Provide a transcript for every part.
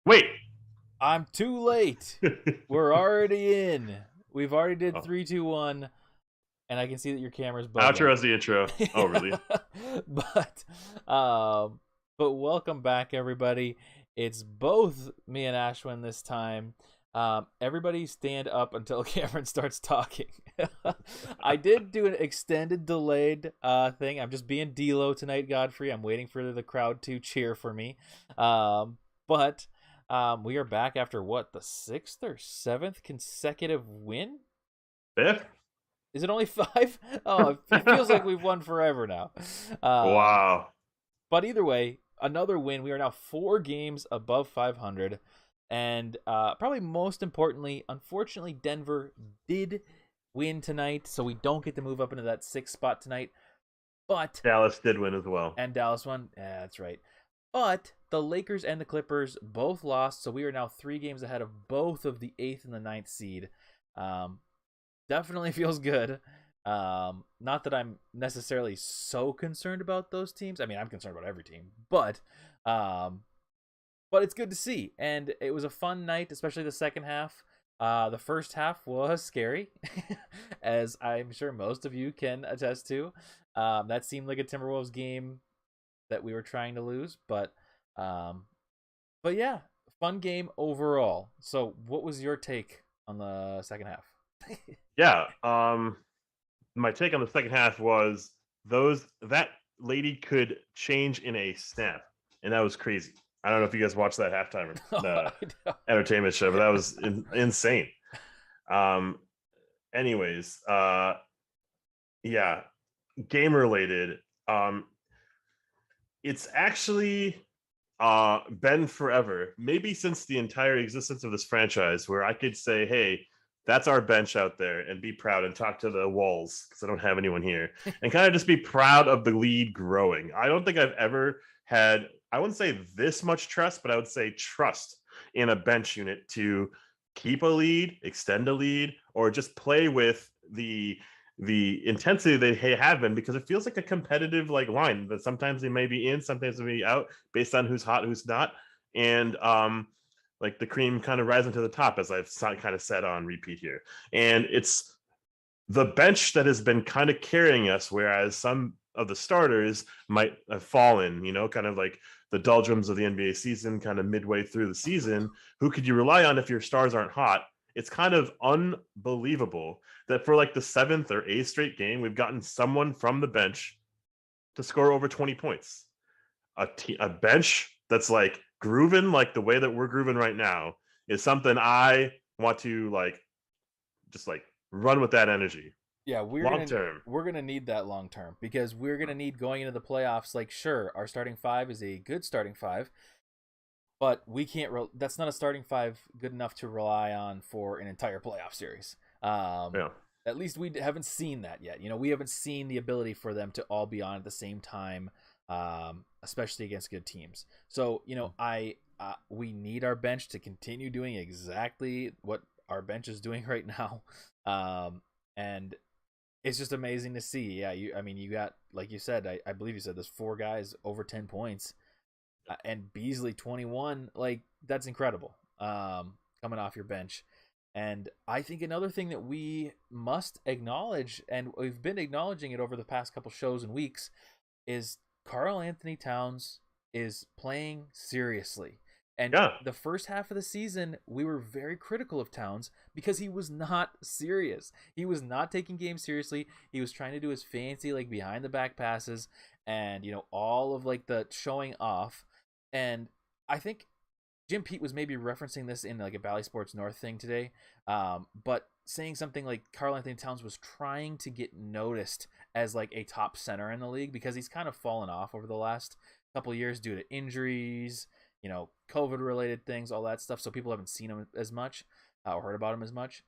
Wait. I'm too late. We're already in. We've already did Oh, 3, 2, 1, and I can see that your camera's bugging. outro as the intro. Oh, really? but um but welcome back, everybody. It's both me and Ashwin this time. Everybody stand up until Cameron starts talking. I did do an extended delayed thing. I'm just being D-Lo tonight, Godfrey. I'm waiting for the crowd to cheer for me. But we are back after what, the 6th or 7th consecutive win? Fifth? Is it only 5? Oh, it feels like we've won forever now. Um, Wow. but either way, another win. We are now 4 games above 500. And probably most importantly, unfortunately, Denver did win tonight, so we don't get to move up into that 6th spot tonight. But Dallas did win as well. and Dallas won. Yeah, that's right. But the Lakers and the Clippers both lost, so we are now 3 games ahead of both of the 8th and the 9th seed. Um, Definitely feels good. Not that I'm necessarily so concerned about those teams. I mean, I'm concerned about every team, um, but it's good to see. And it was a fun night, especially the second half. The first half was scary, as I'm sure most of you can attest to. That seemed like a Timberwolves game that we were trying to lose, um, but yeah, fun game overall. So, what was your take on the second half? Yeah. My take on the second half was that lady could change in a snap, and that was crazy. I don't know if you guys watched that halftime I know. entertainment show, but that was insane. Um, anyways, yeah, game related. It's actually been forever, maybe since the entire existence of this franchise, where I could say, "Hey, that's our bench out there," and be proud and talk to the walls because I don't have anyone here, and kind of just be proud of the lead growing. I don't think I've ever had, I wouldn't say this much trust, but I would say trust in a bench unit to keep a lead, extend a lead, or just play with the intensity they have been, because it feels like a competitive like line that sometimes they may be in, sometimes they may be out based on who's hot, who's not, and like the cream kind of rising to the top, as I've kind of said on repeat here. And it's the bench that has been kind of carrying us, whereas some of the starters might have fallen, kind of like the doldrums of the NBA season, kind of midway through the season. Who could you rely on if your stars aren't hot? It's kind of unbelievable that for like the 7th or 8th straight game, we've gotten someone from the bench to score over 20 points. A bench that's like grooving like the way that we're grooving right now is something I want to like just like run with that energy Yeah, we're long gonna term. we're gonna need that long term, because we're gonna need going into the playoffs. Like, sure, our starting five is a good starting five, but we can't. That's not a starting five good enough to rely on for an entire playoff series. Um, Yeah. at least we haven't seen that yet. We haven't seen the ability for them to all be on at the same time, especially against good teams. So I we need our bench to continue doing exactly what our bench is doing right now, and it's just amazing to see. Yeah, I mean, you got, like you said, I believe you said there's 4 guys over 10 points, and Beasley 21. Like, that's incredible. Coming off your bench. And I think another thing that we must acknowledge, and we've been acknowledging it over the past couple shows and weeks, is Karl Anthony Towns is playing seriously. And Yeah. the first half of the season, we were very critical of Towns because he was not serious. He was not taking games seriously. He was trying to do his fancy, like, behind the back passes and, all of like the showing off. And I think Jim Pete was maybe referencing this in like a Bally Sports North thing today, but saying something like Karl Anthony Towns was trying to get noticed as like a top center in the league, because he's kind of fallen off over the last couple of years due to injuries, COVID related things, all that stuff. So people haven't seen him as much, or heard about him as much.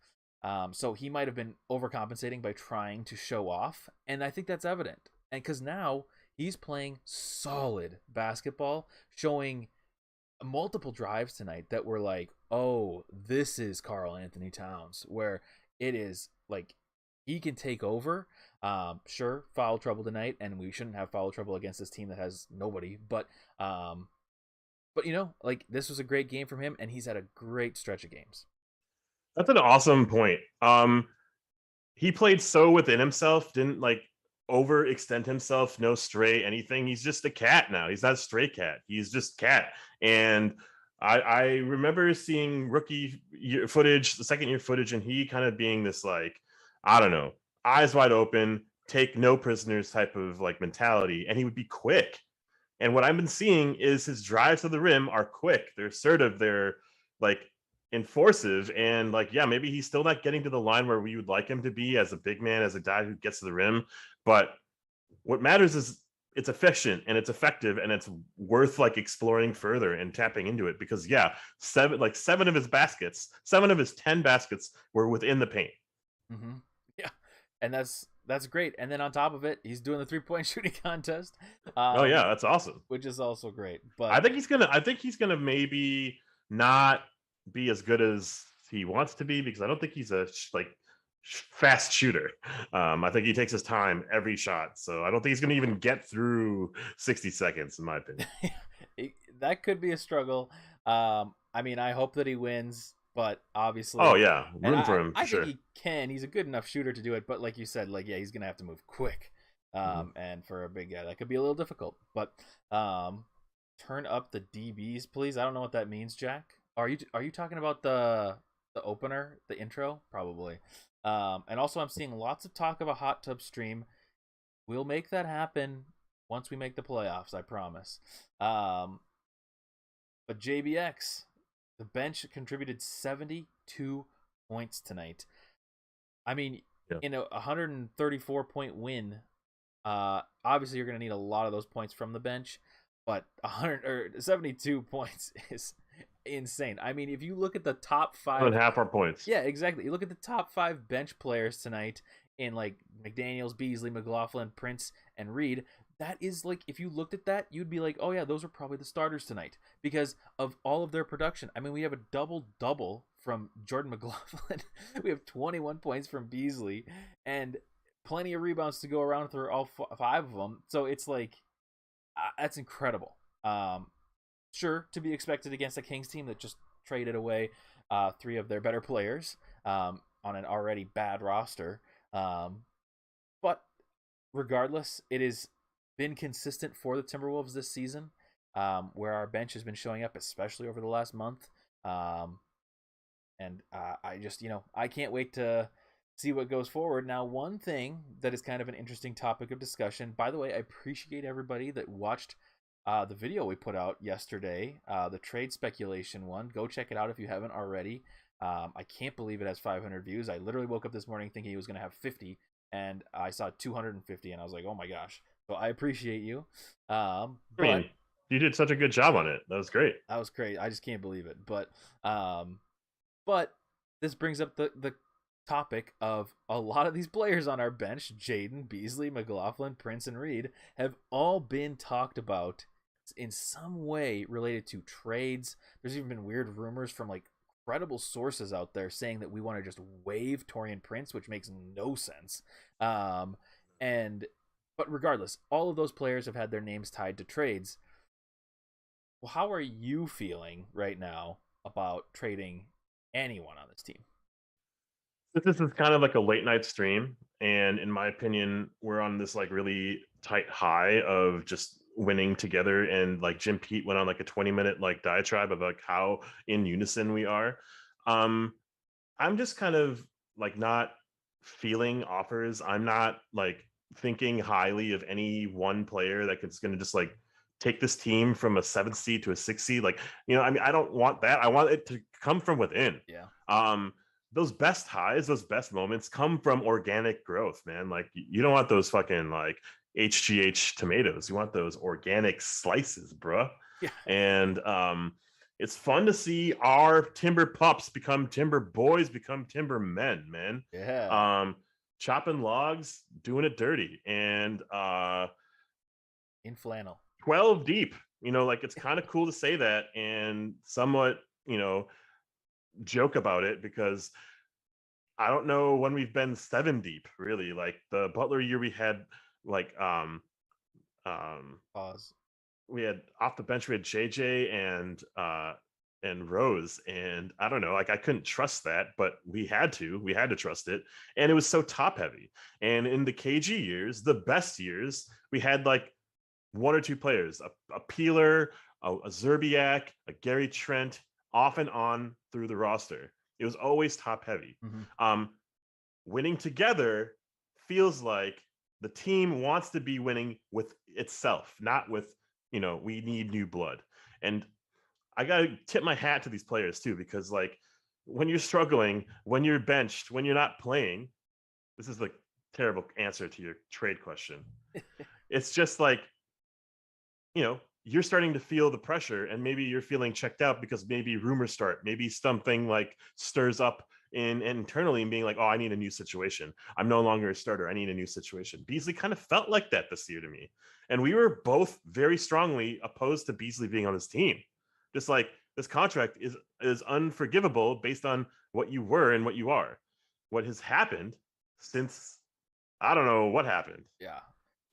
So he might have been overcompensating by trying to show off, and I think that's evident. And because now he's playing solid basketball, showing multiple drives tonight that were like, oh, this is Karl Anthony Towns, where it is like he can take over. Sure, foul trouble tonight, and we shouldn't have foul trouble against this team that has nobody, but But like this was a great game from him, and he's had a great stretch of games. That's an awesome point. He played so within himself, didn't like overextend himself, no stray anything. He's just a cat now. He's not a stray cat. He's just cat. And I remember seeing rookie footage, the second year footage, and he kind of being this like, I don't know, eyes wide open, take no prisoners type of like mentality, and he would be quick. And what I've been seeing is his drives to the rim are quick. They're assertive. They're like enforcive. And like, yeah, maybe he's still not getting to the line where we would like him to be as a big man, as a guy who gets to the rim. But what matters is it's efficient and it's effective and it's worth like exploring further and tapping into it because yeah, seven of his baskets, 7 of his 10 baskets were within the paint. Mm-hmm. Yeah, and that's great. And then on top of it, he's doing the 3-point shooting contest. Oh yeah, that's awesome. Which is also great. But I think he's gonna maybe not be as good as he wants to be because I don't think he's a fast shooter. I think he takes his time every shot, so I don't think he's gonna even get through 60 seconds, in my opinion. That could be a struggle. I mean, I hope that he wins, but obviously, oh yeah, room for him. I sure. think he can. He's a good enough shooter to do it. But like you said, like yeah, he's gonna have to move quick. And for a big guy, that could be a little difficult. But turn up the DBs, please. I don't know what that means, Jack. Are you talking about the opener, the intro? Probably. And also, I'm seeing lots of talk of a hot tub stream. We'll make that happen once we make the playoffs. I promise. But JBX, the bench contributed 72 points tonight. I mean, yeah. in a 134-point win, obviously you're going to need a lot of those points from the bench, but 72 points is insane. I mean, if you look at the top 5, more than half our points. Yeah, exactly. You look at the top 5 bench players tonight in like McDaniels, Beasley, McLaughlin, Prince, and Reed. That is like, if you looked at that, you'd be like, oh yeah, those are probably the starters tonight because of all of their production. I mean, we have a double from Jordan McLaughlin. We have 21 points from Beasley and plenty of rebounds to go around for all 5 of them. So it's like, that's incredible. Sure, to be expected against a Kings team that just traded away 3 of their better players on an already bad roster. But regardless, it has been consistent for the Timberwolves this season, where our bench has been showing up, especially over the last month. And I just, I can't wait to see what goes forward. Now, one thing that is kind of an interesting topic of discussion, by the way, I appreciate everybody that watched the video we put out yesterday, the trade speculation one. Go check it out if you haven't already. I can't believe it has 500 views. I literally woke up this morning thinking it was going to have 50, and I saw 250, and I was like, oh my gosh. So I appreciate you. I mean, you did such a good job on it. That was great. That was great. I just can't believe it. But this brings up the topic of a lot of these players on our bench, Jaden, Beasley, McLaughlin, Prince, and Reed, have all been talked about in some way related to trades. There's even been weird rumors from like credible sources out there saying that we want to just waive Taurean Prince, which makes no sense. But regardless, all of those players have had their names tied to trades. Well, how are you feeling right now about trading anyone on this team? This is kind of like a late night stream, and in my opinion, we're on this like really tight high of just winning together. And like Jim Pete went on like a 20-minute like diatribe about like how in unison we are. I'm just kind of like not feeling offers. I'm not like thinking highly of any one player that is going to just like take this team from a 7th seed to a 6th seed. Like, I mean, I don't want that. I want it to come from within. Yeah. Those best highs, those best moments come from organic growth, man. Like, you don't want those fucking like HGH tomatoes. You want those organic slices, bruh. Yeah. And it's fun to see our Timber pups become Timber boys, become Timber men, man. Yeah. Chopping logs, doing it dirty, and in flannel. 12 deep. Like, it's kind of cool to say that and somewhat, joke about it because I don't know when we've been 7 deep, really. Like the Butler year we had like pause. we had off the bench, we had JJ and Rose, and I don't know, like I couldn't trust that, but we had to trust it, and it was so top heavy. And in the KG years, the best years, we had like one or two players, a Peeler, a Zerbiak, a Gary Trent, off and on through the roster. It was always top heavy. Mm-hmm. Winning together feels like the team wants to be winning with itself, not with, we need new blood. And I got to tip my hat to these players too, because like when you're struggling, when you're benched, when you're not playing, this is the terrible answer to your trade question. It's just like, you're starting to feel the pressure, and maybe you're feeling checked out because maybe rumors start, maybe something like stirs up internally and being like, oh, I need a new situation. I'm no longer a starter. I need a new situation. Beasley kind of felt like that this year to me. And we were both very strongly opposed to Beasley being on this team. Just like this contract is unforgivable based on what you were and what you are. What has happened since, I don't know what happened. Yeah.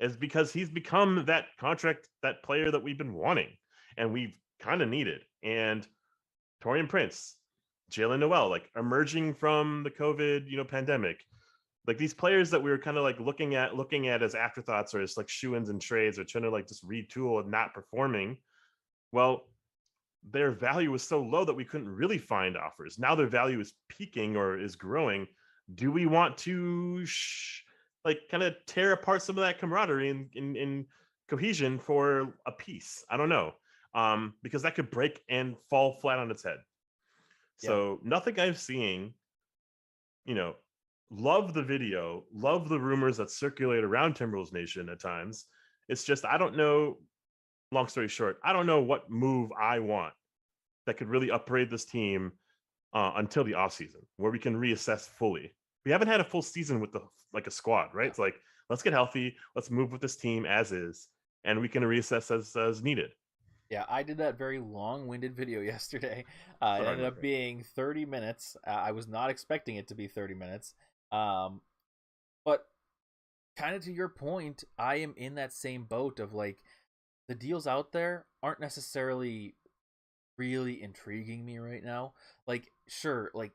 Is because he's become that contract, that player that we've been wanting and we've kind of needed. And Taurean Prince, Jalen Noel, like emerging from the COVID, pandemic, like these players that we were kind of like looking at as afterthoughts or as like shoo-ins and trades or trying to like just retool and not performing. Well, their value was so low that we couldn't really find offers. Now their value is peaking or is growing. Do we want to like kind of tear apart some of that camaraderie and cohesion for a piece? I don't know, because that could break and fall flat on its head. So nothing I'm seeing, love the video, love the rumors that circulate around Timberwolves Nation at times. It's just, I don't know, long story short, I don't know what move I want that could really upgrade this team until the offseason, where we can reassess fully. We haven't had a full season with a squad, right? It's like, let's get healthy, let's move with this team as is, and we can reassess as needed. Yeah, I did that very long-winded video yesterday. It ended up being 30 minutes. I was not expecting it to be 30 minutes. But kind of to your point, I am in that same boat of like, the deals out there aren't necessarily really intriguing me right now. Like, sure, like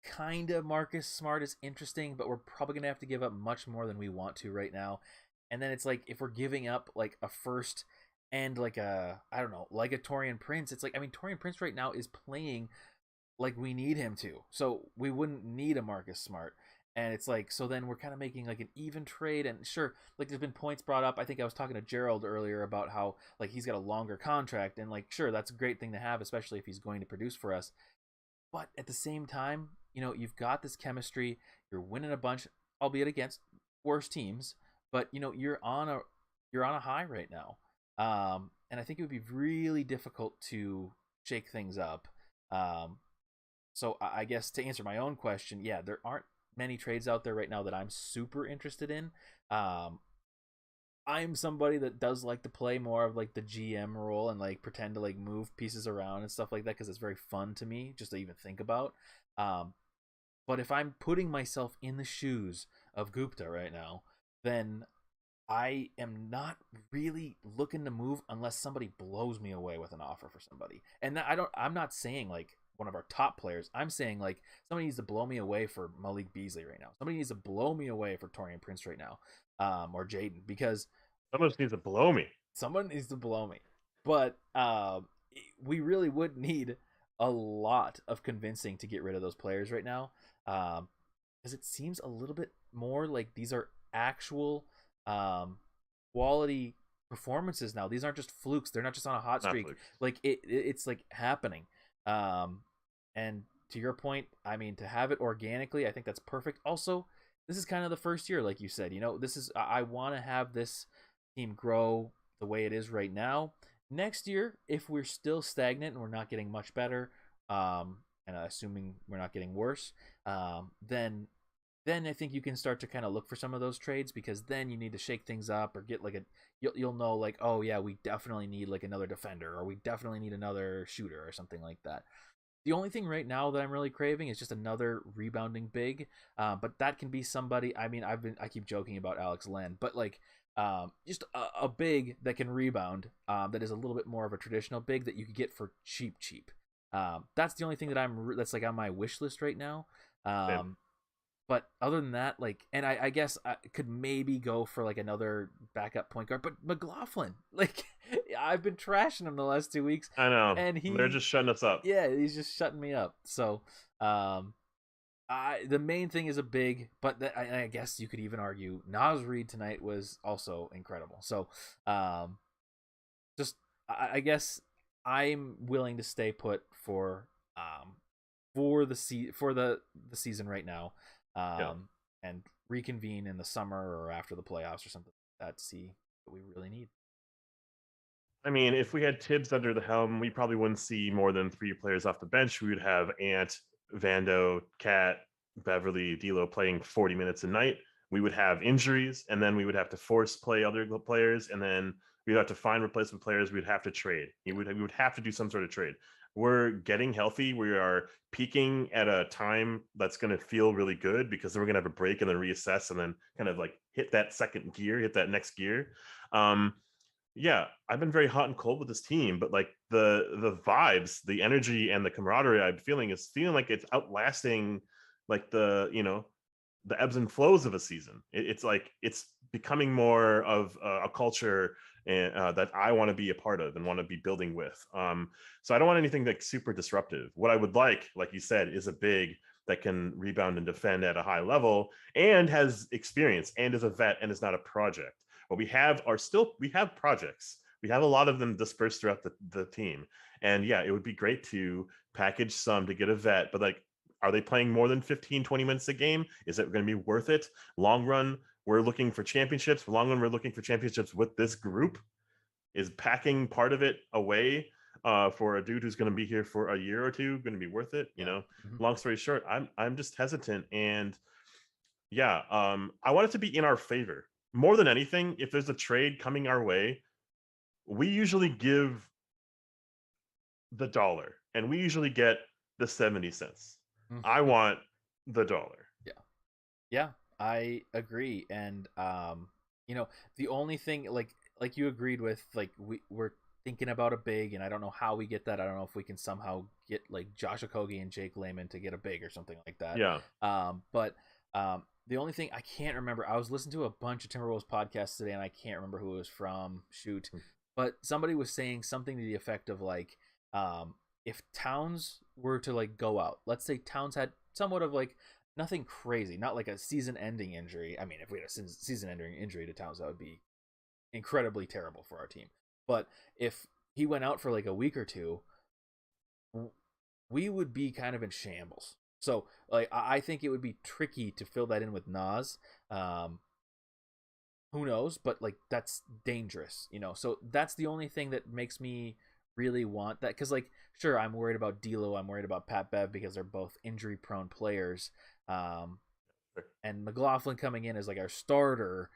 kind of Marcus Smart is interesting, but we're probably gonna have to give up much more than we want to right now. And then it's like, if we're giving up like a first and like a, I don't know, like a Taurean Prince, it's like, I mean, Taurean Prince right now is playing like we need him to, so we wouldn't need a Marcus Smart. And it's like, so then we're kind of making like an even trade. And sure, like there's been points brought up. I think I was talking to Gerald earlier about how like he's got a longer contract, and like sure, that's a great thing to have, especially if he's going to produce for us. But at the same time, you've got this chemistry, you're winning a bunch, albeit against worse teams, but you're on a high right now. And I think it would be really difficult to shake things up. So I guess to answer my own question, yeah, there aren't many trades out there right now that I'm super interested in. I'm somebody that does like to play more of like the GM role and like pretend to like move pieces around and stuff like that, because it's very fun to me just to even think about. But if I'm putting myself in the shoes of Gupta right now, then I am not really looking to move unless somebody blows me away with an offer for somebody. And I'm not saying like one of our top players. I'm saying like somebody needs to blow me away for Malik Beasley right now. Somebody needs to blow me away for Taurean Prince right now, or Jaden, because someone needs to blow me. Someone needs to blow me. But we really would need a lot of convincing to get rid of those players right now, because it seems a little bit more like these are actual quality performances now. These aren't just flukes. They're not just on a hot streak. Like it's like happening. And to your point, I mean, to have it organically, I think that's perfect. Also, this is kind of the first year, like you said, I want to have this team grow the way it is right now. Next year, if we're still stagnant and we're not getting much better, and assuming we're not getting worse, then I think you can start to kind of look for some of those trades, because then you need to shake things up or get like you'll know like, oh yeah, we definitely need like another defender, or we definitely need another shooter or something like that. The only thing right now that I'm really craving is just another rebounding big, but that can be somebody. I mean, I keep joking about Alex Len, but like just a big that can rebound, that is a little bit more of a traditional big that you could get for cheap. That's the only thing that that's like on my wish list right now. Same. But other than that, like, and I guess I could maybe go for like another backup point guard, but McLaughlin, like, I've been trashing him the last 2 weeks, I know. and They're just shutting us up. yeah, he's just shutting me up. So, the main thing is a big, but I guess you could even argue Naz Reid tonight was also incredible. So, just I guess I'm willing to stay put for the season right now, and reconvene in the summer or after the playoffs or something like that to see what we really need. I mean, if we had Tibbs under the helm, we probably wouldn't see more than 3 players off the bench. We would have Ant, Vando, Cat, Beverly, D'Lo playing 40 minutes a night. We would have injuries, and then we would have to force play other players, and then we'd have to find replacement players. We'd have to trade. We would have to do some sort of trade. We're getting healthy. We are peaking at a time that's going to feel really good because then we're going to have a break and then reassess and then kind of like hit that second gear, hit that next gear. Yeah, I've been very hot and cold with this team, but like the vibes, the energy, and the camaraderie I'm feeling is feeling like it's outlasting like the ebbs and flows of a season. It's like it's becoming more of a culture that I want to be a part of and want to be building with. So I don't want anything like super disruptive. What I would like you said, is a big that can rebound and defend at a high level and has experience and is a vet and is not a project. What we have we have projects. We have a lot of them dispersed throughout the team. And yeah, it would be great to package some to get a vet, but like, are they playing more than 15, 20 minutes a game? Is it going to be worth it? Long run, we're looking for championships. Long run, we're looking for championships with this group. Is packing part of it away for a dude who's going to be here for a year or two going to be worth it? You know, long story short, I'm just hesitant. And yeah, I want it to be in our favor. More than anything, if there's a trade coming our way, we usually give the dollar and we usually get the 70 cents. I want the dollar. Yeah, I agree. And the only thing like you agreed with, like we're thinking about a big, and I don't know how we get that. I don't know if we can somehow get like Josh Okogie and Jake Layman to get a big or something like that. Yeah. But the only thing I can't remember, I was listening to a bunch of Timberwolves podcasts today, and I can't remember who it was from. Shoot, but somebody was saying something to the effect of like, if Towns were to like go out, let's say Towns had somewhat of like nothing crazy, not like a season-ending injury. I mean, if we had a season-ending injury to Towns, that would be incredibly terrible for our team. But if he went out for like a week or two, we would be kind of in shambles. So like I think it would be tricky to fill that in with Nas. Who knows? But like that's dangerous, So that's the only thing that makes me really want that, because like sure, I'm worried about D'Lo, I'm worried about Pat Bev because they're both injury-prone players. And McLaughlin coming in as like our starter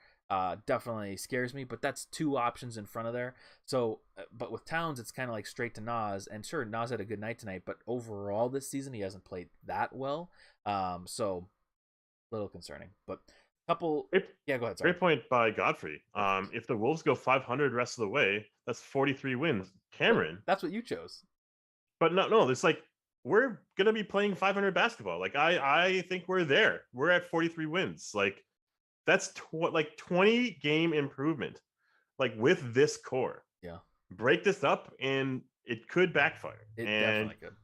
definitely scares me, but that's 2 options in front of there. So, but with Towns, it's kind of like straight to Nas, and sure, Nas had a good night tonight, but overall this season he hasn't played that well. So a little concerning, but yeah, go ahead. Sorry. Great point by Godfrey. If the Wolves go 500 rest of the way, that's 43 wins. Cameron, that's what you chose. But no, it's like we're gonna be playing 500 basketball. Like I think we're there. We're at 43 wins. Like that's 20 game improvement. Like with this core. Yeah. Break this up and it could backfire. It definitely could.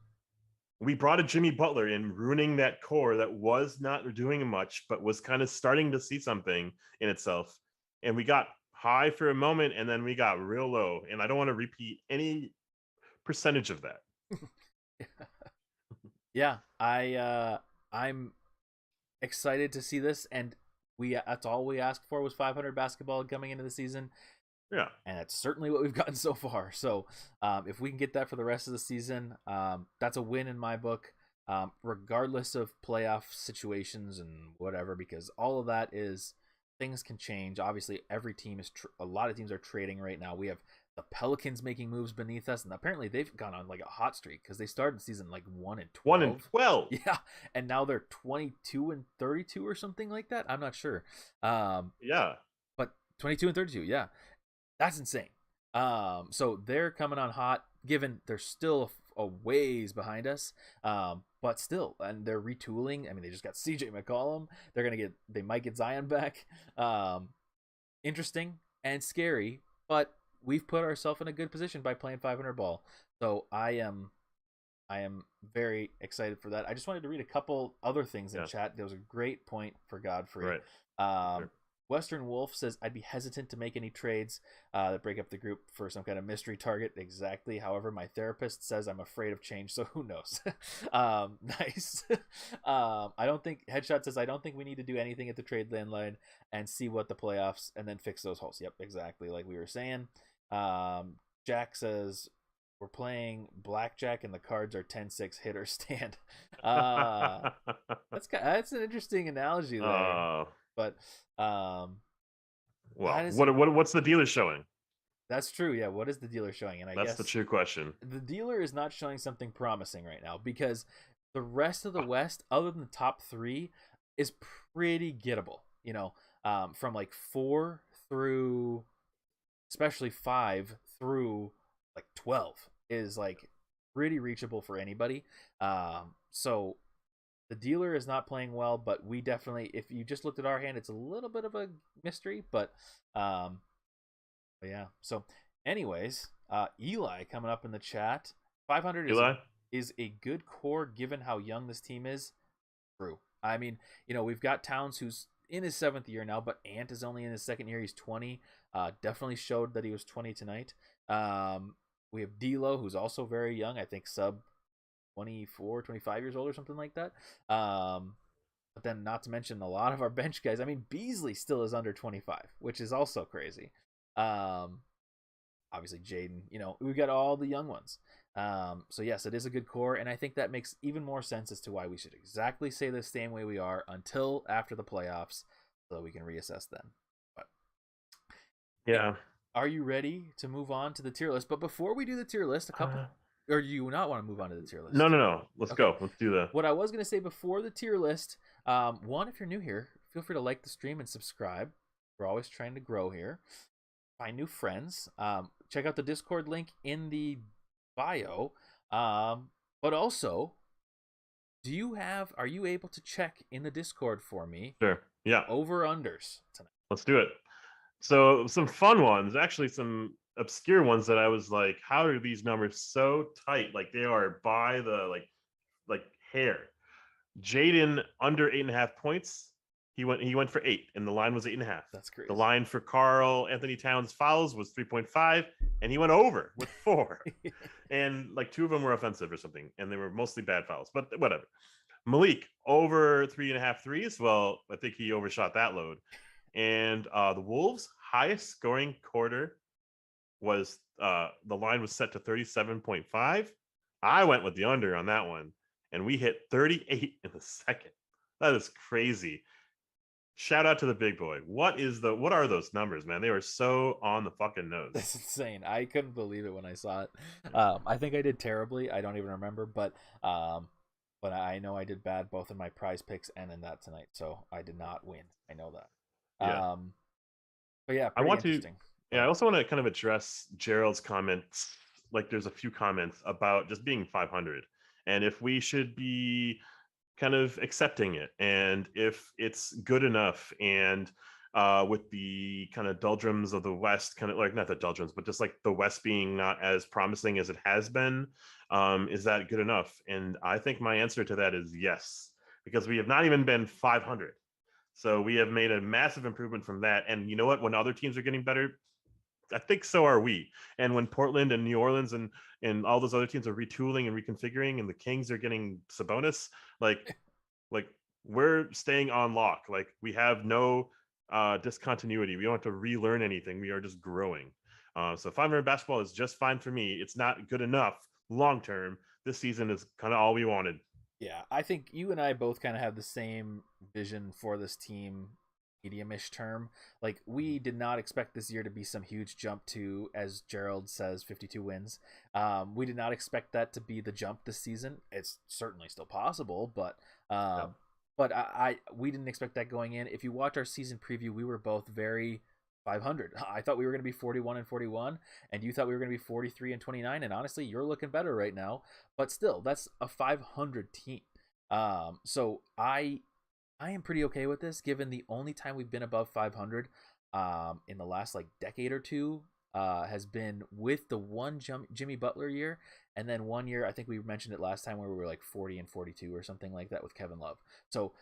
We brought a Jimmy Butler in, ruining that core that was not doing much, but was kind of starting to see something in itself. And we got high for a moment, and then we got real low. And I don't want to repeat any percentage of that. Yeah, I'm excited to see this, and that's all we asked for was 500 basketball coming into the season. Yeah, and that's certainly what we've gotten so far. So if we can get that for the rest of the season, that's a win in my book, regardless of playoff situations and whatever, because all of that is, things can change. Obviously, every team is a lot of teams are trading right now. We have the Pelicans making moves beneath us, and apparently they've gone on like a hot streak because they started the season like 1-12. 1-12. Yeah, and now they're 22-32 or something like that. I'm not sure. Yeah. But 22 and 32. Yeah, that's insane. So they're coming on hot, given they're still a ways behind us. But still, and they're retooling. I mean, they just got CJ McCollum. They might get Zion back. Interesting and scary, but we've put ourselves in a good position by playing 500 ball. So I am very excited for that. I just wanted to read a couple other things in chat. There was a great point for Godfrey. Right. Sure. Western Wolf says, I'd be hesitant to make any trades that break up the group for some kind of mystery target. Exactly. However, my therapist says I'm afraid of change, so who knows? Nice. I don't think Headshot says, I don't think we need to do anything at the trade deadline and see what the playoffs and then fix those holes. Yep, exactly. Like we were saying. Jack says, we're playing blackjack and the cards are 10-6 hit or stand. That's an interesting analogy there. But well, what's the dealer showing? That's true. Yeah, what is the dealer showing? And I guess that's the true question. The dealer is not showing something promising right now because the rest of the West, other than the top 3, is pretty gettable. You know, from like 4 through, especially 5 through like 12 is like pretty reachable for anybody. So the dealer is not playing well, but we definitely, if you just looked at our hand, it's a little bit of a mystery, but yeah. So anyways, Eli coming up in the chat. 500 is a good core given how young this team is. True. I mean, you know, we've got Towns who's in his 7th year now, but Ant is only in his 2nd year. He's 20. Definitely showed that he was 20 tonight. We have D'Lo, who's also very young. I think sub 24, 25 years old or something like that. But then not to mention a lot of our bench guys. I mean, Beasley still is under 25, which is also crazy. Obviously Jaden, you know, we've got all the young ones. So yes, it is a good core, and I think that makes even more sense as to why we should exactly stay the same way we are until after the playoffs, so that we can reassess then. But yeah. Are you ready to move on to the tier list? But before we do the tier list, or do you not want to move on to the tier list? No. Let's go. Let's do that. What I was going to say before the tier list, one, if you're new here, feel free to like the stream and subscribe. We're always trying to grow here. Find new friends. Check out the Discord link in the bio. But also, are you able to check in the Discord for me? Sure. Yeah. Over-unders tonight. Let's do it. So some fun ones, actually some obscure ones that I was like, how are these numbers so tight? Like they are by the like hair. Jaden under 8.5 points. He went for 8, and the line was 8.5. That's crazy. The line for Karl Anthony Towns fouls was 3.5, and he went over with 4. And like 2 of them were offensive or something, and they were mostly bad fouls, but whatever. Malik over 3.5 threes. Well, I think he overshot that load. And the Wolves' highest scoring quarter was the line was set to 37.5. I went with the under on that one, and we hit 38 in the second. That is crazy. Shout out to the big boy. What are those numbers, man? They were so on the fucking nose. That's insane. I couldn't believe it when I saw it. I think I did terribly. I don't even remember, but I know I did bad both in my prize picks and in that tonight. So I did not win. I know that. Yeah. But yeah, I also want to kind of address Gerald's comments. Like there's a few comments about just being 500 and if we should be kind of accepting it and if it's good enough, and with the kind of doldrums of the West, kind of like not the doldrums, but just like the West being not as promising as it has been, is that good enough? And I think my answer to that is yes, because we have not even been 500. So we have made a massive improvement from that. And you know what? When other teams are getting better, I think so are we. And when Portland and New Orleans and all those other teams are retooling and reconfiguring, and the Kings are getting Sabonis, like we're staying on lock. Like we have no discontinuity. We don't have to relearn anything. We are just growing. So 500 basketball is just fine for me. It's not good enough long term. This season is kind of all we wanted. Yeah, I think you and I both kind of have the same vision for this team, medium-ish term. Like, we did not expect this year to be some huge jump to, as Gerald says, 52 wins. We did not expect that to be the jump this season. It's certainly still possible, but we didn't expect that going in. If you watch our season preview, we were both very 500. I thought we were going to be 41-41, and you thought we were going to be 43-29. And honestly, you're looking better right now. But still, that's a 500 team. So I am pretty okay with this, given the only time we've been above 500 in the last like decade or two has been with the one Jimmy Butler year, and then one year, I think we mentioned it last time, where we were like 40-42 or something like that with Kevin Love. So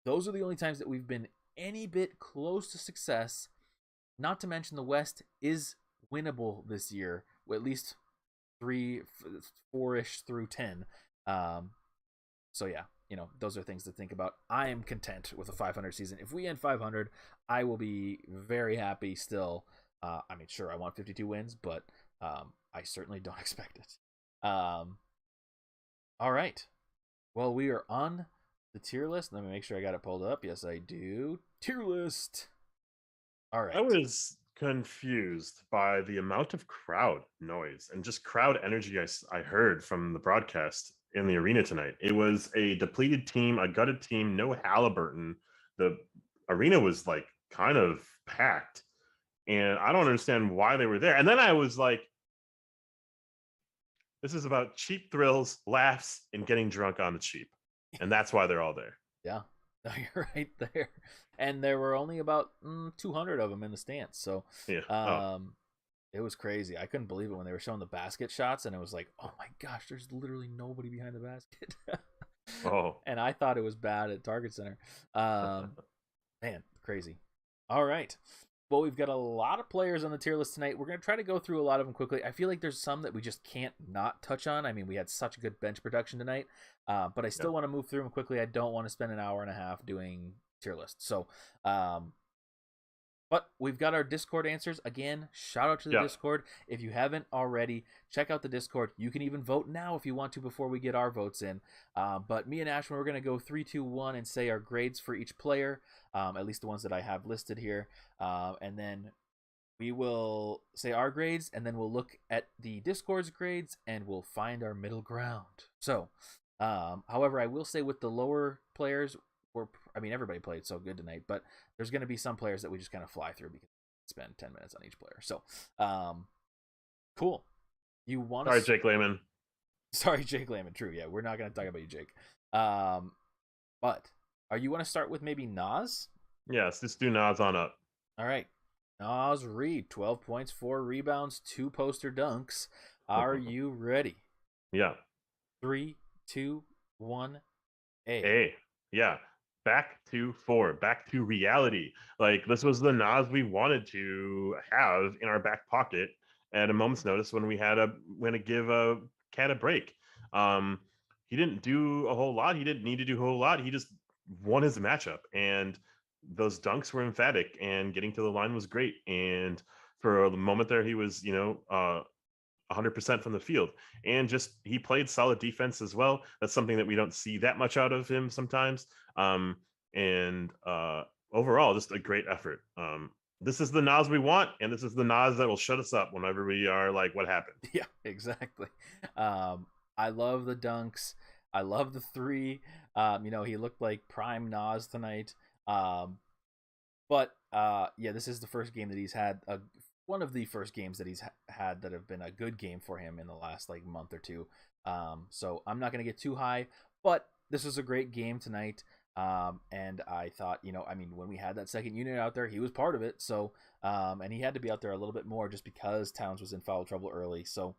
those are the only times that we've been any bit close to success. Not to mention the West is winnable this year, at least 4-ish through 10. So yeah, those are things to think about. I am content with a 500 season. If we end 500, I will be very happy still. Sure, I want 52 wins, but I certainly don't expect it. All right. Well, we are on the tier list. Let me make sure I got it pulled up. Yes, I do. Tier list. All right. I was confused by the amount of crowd noise and just crowd energy I heard from the broadcast in the arena tonight. It was a depleted team, a gutted team, no Halliburton. The arena was like kind of packed, and I don't understand why they were there. And then I was like, this is about cheap thrills, laughs, and getting drunk on the cheap. And that's why they're all there. Yeah. No, you're right there. And there were only about 200 of them in the stands. So yeah. It was crazy. I couldn't believe it when they were showing the basket shots, and it was like, oh my gosh, there's literally nobody behind the basket. Oh. And I thought it was bad at Target Center. Man, crazy. All right. Well, we've got a lot of players on the tier list tonight. We're going to try to go through a lot of them quickly. I feel like there's some that we just can't not touch on. I mean, we had such good bench production tonight, but I still want to move through them quickly. I don't want to spend an hour and a half doing tier lists. So, but we've got our Discord answers. Again, shout out to the Discord. If you haven't already, check out the Discord. You can even vote now if you want to before we get our votes in. But me and Ashwin, we're going to go 3, 2, 1 and say our grades for each player, at least the ones that I have listed here. And then we will say our grades, and then we'll look at the Discord's grades, and we'll find our middle ground. So, however, I will say with the lower players, everybody played so good tonight, but there's going to be some players that we just kind of fly through because we spend 10 minutes on each player. So, cool. You want to? Sorry, Jake Layman. Sorry, Jake Layman. True. Yeah, we're not going to talk about you, Jake. But you want to start with maybe Naz? Yes, let's do Naz on up. All right. Naz Reid, 12 points, 4 rebounds, 2 poster dunks. Are you ready? Yeah. 3, 2, 1, A. Yeah. Back to form, back to reality. Like, this was the Naz we wanted to have in our back pocket at a moment's notice when we had to give a cat a break. He didn't do a whole lot. He didn't need to do a whole lot. He just won his matchup, and those dunks were emphatic, and getting to the line was great. And for a moment there, he was, 100% from the field, and just he played solid defense as well. That's something that we don't see that much out of him sometimes. Overall, just a great effort. This is the Naz we want, and this is the Naz that will shut us up whenever we are like, what happened? Yeah, exactly. I love the dunks. I love the 3. He looked like prime Naz tonight. This is the first game that he's had one of the first games that he's had that have been a good game for him in the last month or two. So I'm not going to get too high, but this was a great game tonight. And I thought, when we had that second unit out there, he was part of it. So, and he had to be out there a little bit more just because Towns was in foul trouble early. So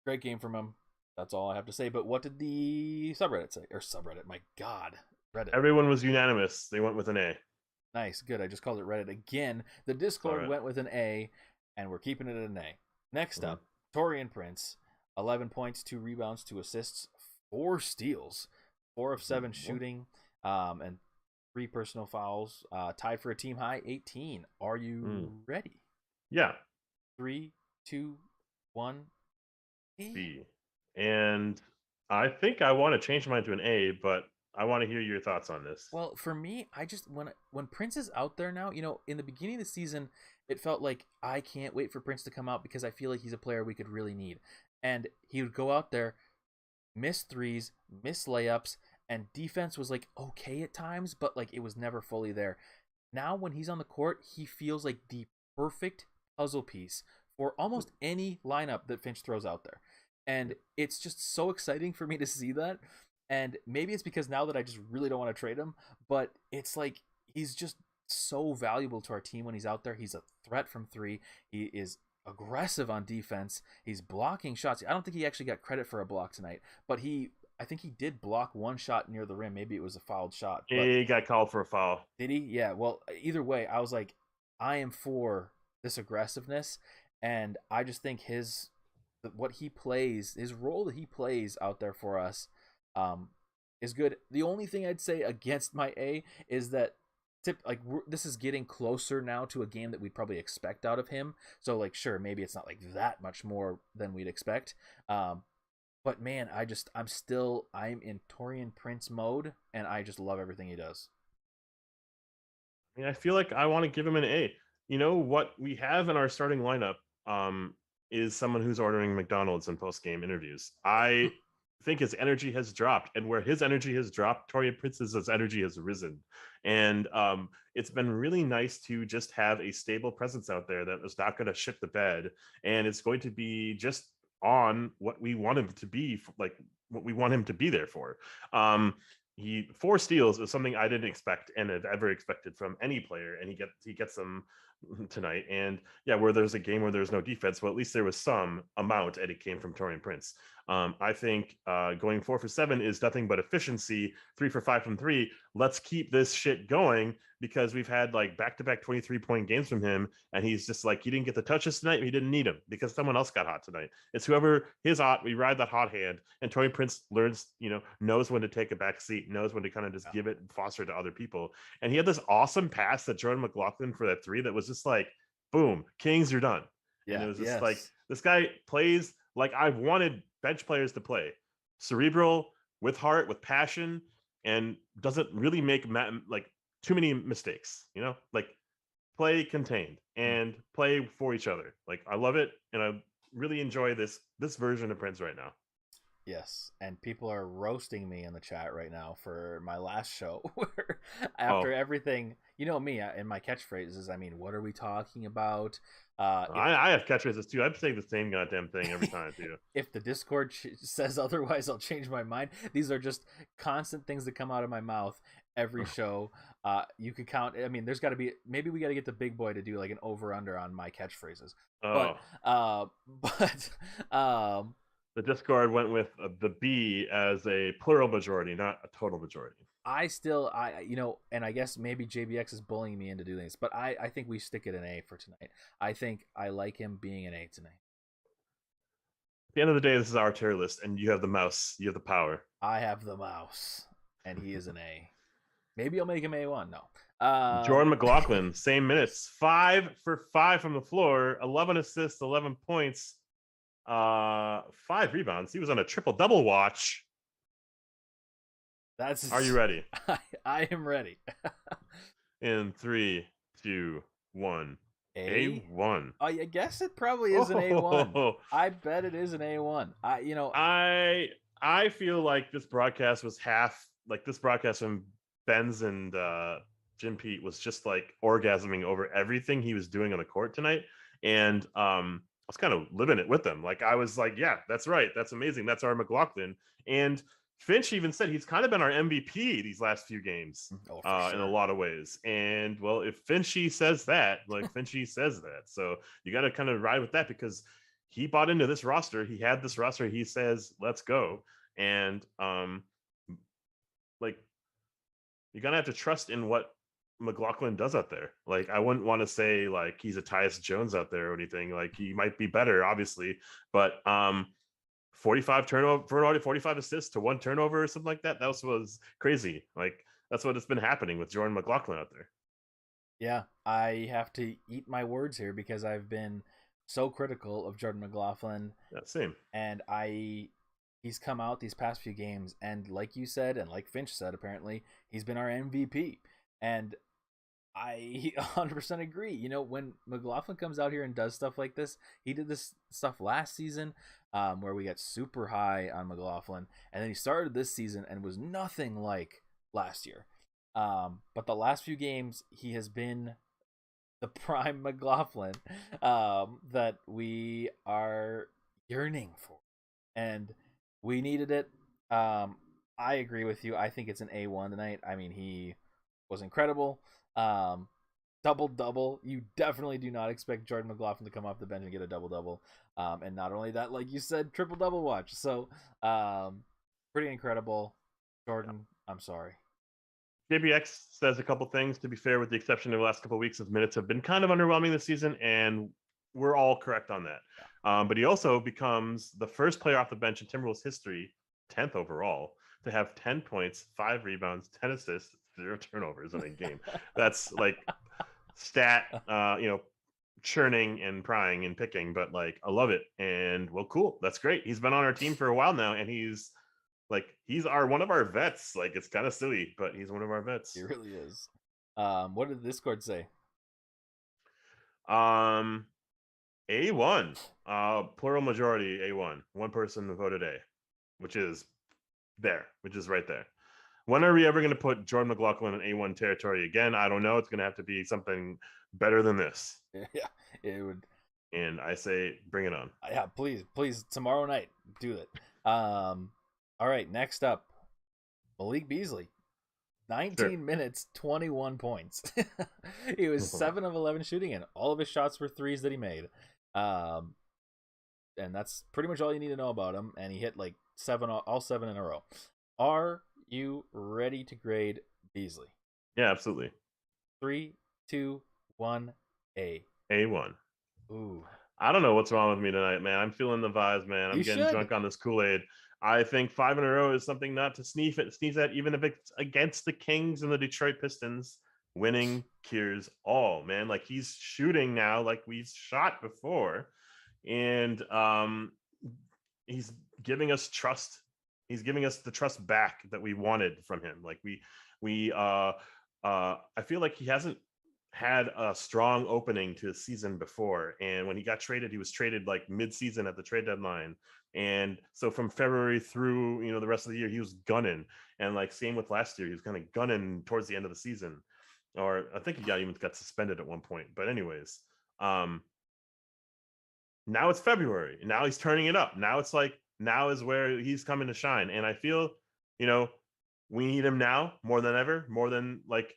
great game from him. That's all I have to say. But what did the subreddit say? Or subreddit, my God, Reddit. Everyone was unanimous. They went with an A. Nice, good. I just called it Reddit again. The Discord went with an A, and we're keeping it at an A. Next up, Torian Prince, 11 points, 2 rebounds, 2 assists, 4 steals, 4 of 7 shooting, and 3 personal fouls. Tied for a team high, 18. Are you ready? Yeah. 3, 2, 1, B. And I think I want to change mine to an A, but I want to hear your thoughts on this. Well, for me, I just when Prince is out there now, in the beginning of the season, it felt like I can't wait for Prince to come out because I feel like he's a player we could really need. And he would go out there, miss threes, miss layups, and defense was okay at times, but it was never fully there. now when he's on the court, he feels like the perfect puzzle piece for almost any lineup that Finch throws out there. And it's just so exciting for me to see that. And maybe it's because now that I just really don't want to trade him, but it's like he's just so valuable to our team when he's out there. He's a threat from three. He is aggressive on defense. He's blocking shots. I don't think he actually got credit for a block tonight, but I think he did block one shot near the rim. Maybe it was a fouled shot. But He got called for a foul. did he? Yeah. Well, either way, I was like, I am for this aggressiveness, and I just think what he plays, his role that he plays out there for us, is good. The only thing I'd say against my A is that this is getting closer now to a game that we'd probably expect out of him. So like, sure, maybe it's not like that much more than we'd expect. But man, I'm in Taurean Prince mode, and I just love everything he does. I mean, I feel like I want to give him an A. You know what we have in our starting lineup is someone who's ordering McDonald's in post-game interviews. I think his energy has dropped, and where his energy has dropped, Taurean Prince's energy has risen. And it's been really nice to just have a stable presence out there that is not going to shit the bed, and it's going to be just on what we want him to be, like what we want him to be there for. He 4 steals is something I didn't expect and have ever expected from any player, and he gets them tonight. And yeah, where there's a game where there's no defense, well, at least there was some amount, and it came from Taurean Prince. I think going 4 for 7 is nothing but efficiency. 3 for 5 from 3. Let's keep this shit going, because we've had like back-to-back 23-point games from him, and he's just like, he didn't get the touches tonight. He didn't need them because someone else got hot tonight. It's whoever his hot. We ride that hot hand, and Taurean Prince learns, knows when to take a back seat, knows when to kind of just give it and foster it to other people. And he had this awesome pass that Jordan McLaughlin for that 3 that was just like, boom, Kings, you're done. Yeah, and it was just like, this guy plays like I've wanted bench players to play. Cerebral, with heart, with passion, and doesn't really make like too many mistakes, like play contained and play for each other. Like, I love it, and I really enjoy this version of Prince right now. Yes, and people are roasting me in the chat right now for my last show. Where after everything, me and my catchphrases. I mean, what are we talking about? I have catchphrases too. I'm saying the same goddamn thing every time too. If the Discord says otherwise, I'll change my mind. These are just constant things that come out of my mouth every show. You could count. I mean, there's got to be. Maybe we got to get the big boy to do like an over under on my catchphrases. But the Discord went with the B as a plural majority, not a total majority. And I guess maybe JBX is bullying me into doing this, but I think we stick it an A for tonight. I think I like him being an A tonight. At the end of the day, this is our tier list, and you have the mouse. You have the power. I have the mouse, and he is an A. Maybe I'll make him A1. No. Jordan McLaughlin, same minutes. 5 for 5 from the floor, 11 assists, 11 points. 5 rebounds. He was on a triple-double watch. Are you ready? I am ready. In 3, 2, 1. A1. I guess it probably is an A1. I bet it is an A1. I feel like this broadcast was half like this broadcast from Benz and Jim Pete was just like orgasming over everything he was doing on the court tonight, and I was kind of living it with them. Like, I was like, yeah, that's right. That's amazing. That's our McLaughlin. And Finch even said he's kind of been our MVP these last few games in a lot of ways. And well, if Finchy says that, Finchy says that. So you got to kind of ride with that, because he bought into this roster. He had this roster. He says, let's go. And you're going to have to trust in what McLaughlin does out there. Like, I wouldn't want to say like he's a Tyus Jones out there or anything. Like, he might be better, obviously, but 45 turnover, 45 assists to 1 turnover or something like that. That was crazy. Like, that's what has been happening with Jordan McLaughlin out there. Yeah, I have to eat my words here because I've been so critical of Jordan McLaughlin. Yeah, same. And he's come out these past few games, and like you said, and like Finch said, apparently he's been our MVP. And I 100% agree. When McLaughlin comes out here and does stuff like this, he did this stuff last season where we got super high on McLaughlin, and then he started this season and was nothing like last year. But the last few games, he has been the prime McLaughlin that we are yearning for, and we needed it. I agree with you. I think it's an A1 tonight. I mean, he was incredible. Double double. You definitely do not expect Jordan McLaughlin to come off the bench and get a double double. And not only that, like you said, triple double watch. So, pretty incredible. Jordan, I'm sorry. JBX says a couple things. To be fair, with the exception of the last couple of weeks, of minutes have been kind of underwhelming this season, and we're all correct on that. But he also becomes the first player off the bench in Timberwolves history, 10th overall, to have 10 points, 5 rebounds, 10 assists, 0 turnovers in a game. That's like stat, churning and prying and picking, but like I love it. And well, cool. That's great. He's been on our team for a while now, and he's one of our vets. Like, it's kind of silly, but he's one of our vets. He really is. What did the Discord say? A1. Plural majority A1. One person voted A, which is right there. When are we ever going to put Jordan McLaughlin in A1 territory again? I don't know. It's going to have to be something better than this. Yeah, it would. And I say, bring it on. Yeah, please, tomorrow night, do it. All right, next up, Malik Beasley. 19 minutes, 21 points. He was 7 of 11 shooting, and all of his shots were threes that he made. And that's pretty much all you need to know about him. And he hit like all 7 in a row. Are you ready to grade Beasley? Yeah, absolutely. 3, 2, 1, A. A1. Ooh. I don't know what's wrong with me tonight, man. I'm feeling the vibes, man. I'm getting drunk on this Kool-Aid. I think 5 in a row is something not to sneeze at, even if it's against the Kings and the Detroit Pistons. Winning cures all, man. Like, he's shooting now like we shot before. And he's giving us trust. He's giving us the trust back that we wanted from him. Like, I feel like he hasn't had a strong opening to a season before, and when he got traded, he was traded like mid-season at the trade deadline, and so from February through the rest of the year he was gunning, and like same with last year, he was kind of gunning towards the end of the season, or I think he even got suspended at one point. But anyways, now it's February, and now he's turning it up. Now it's like, now is where he's coming to shine, and I feel we need him now more than ever, more than like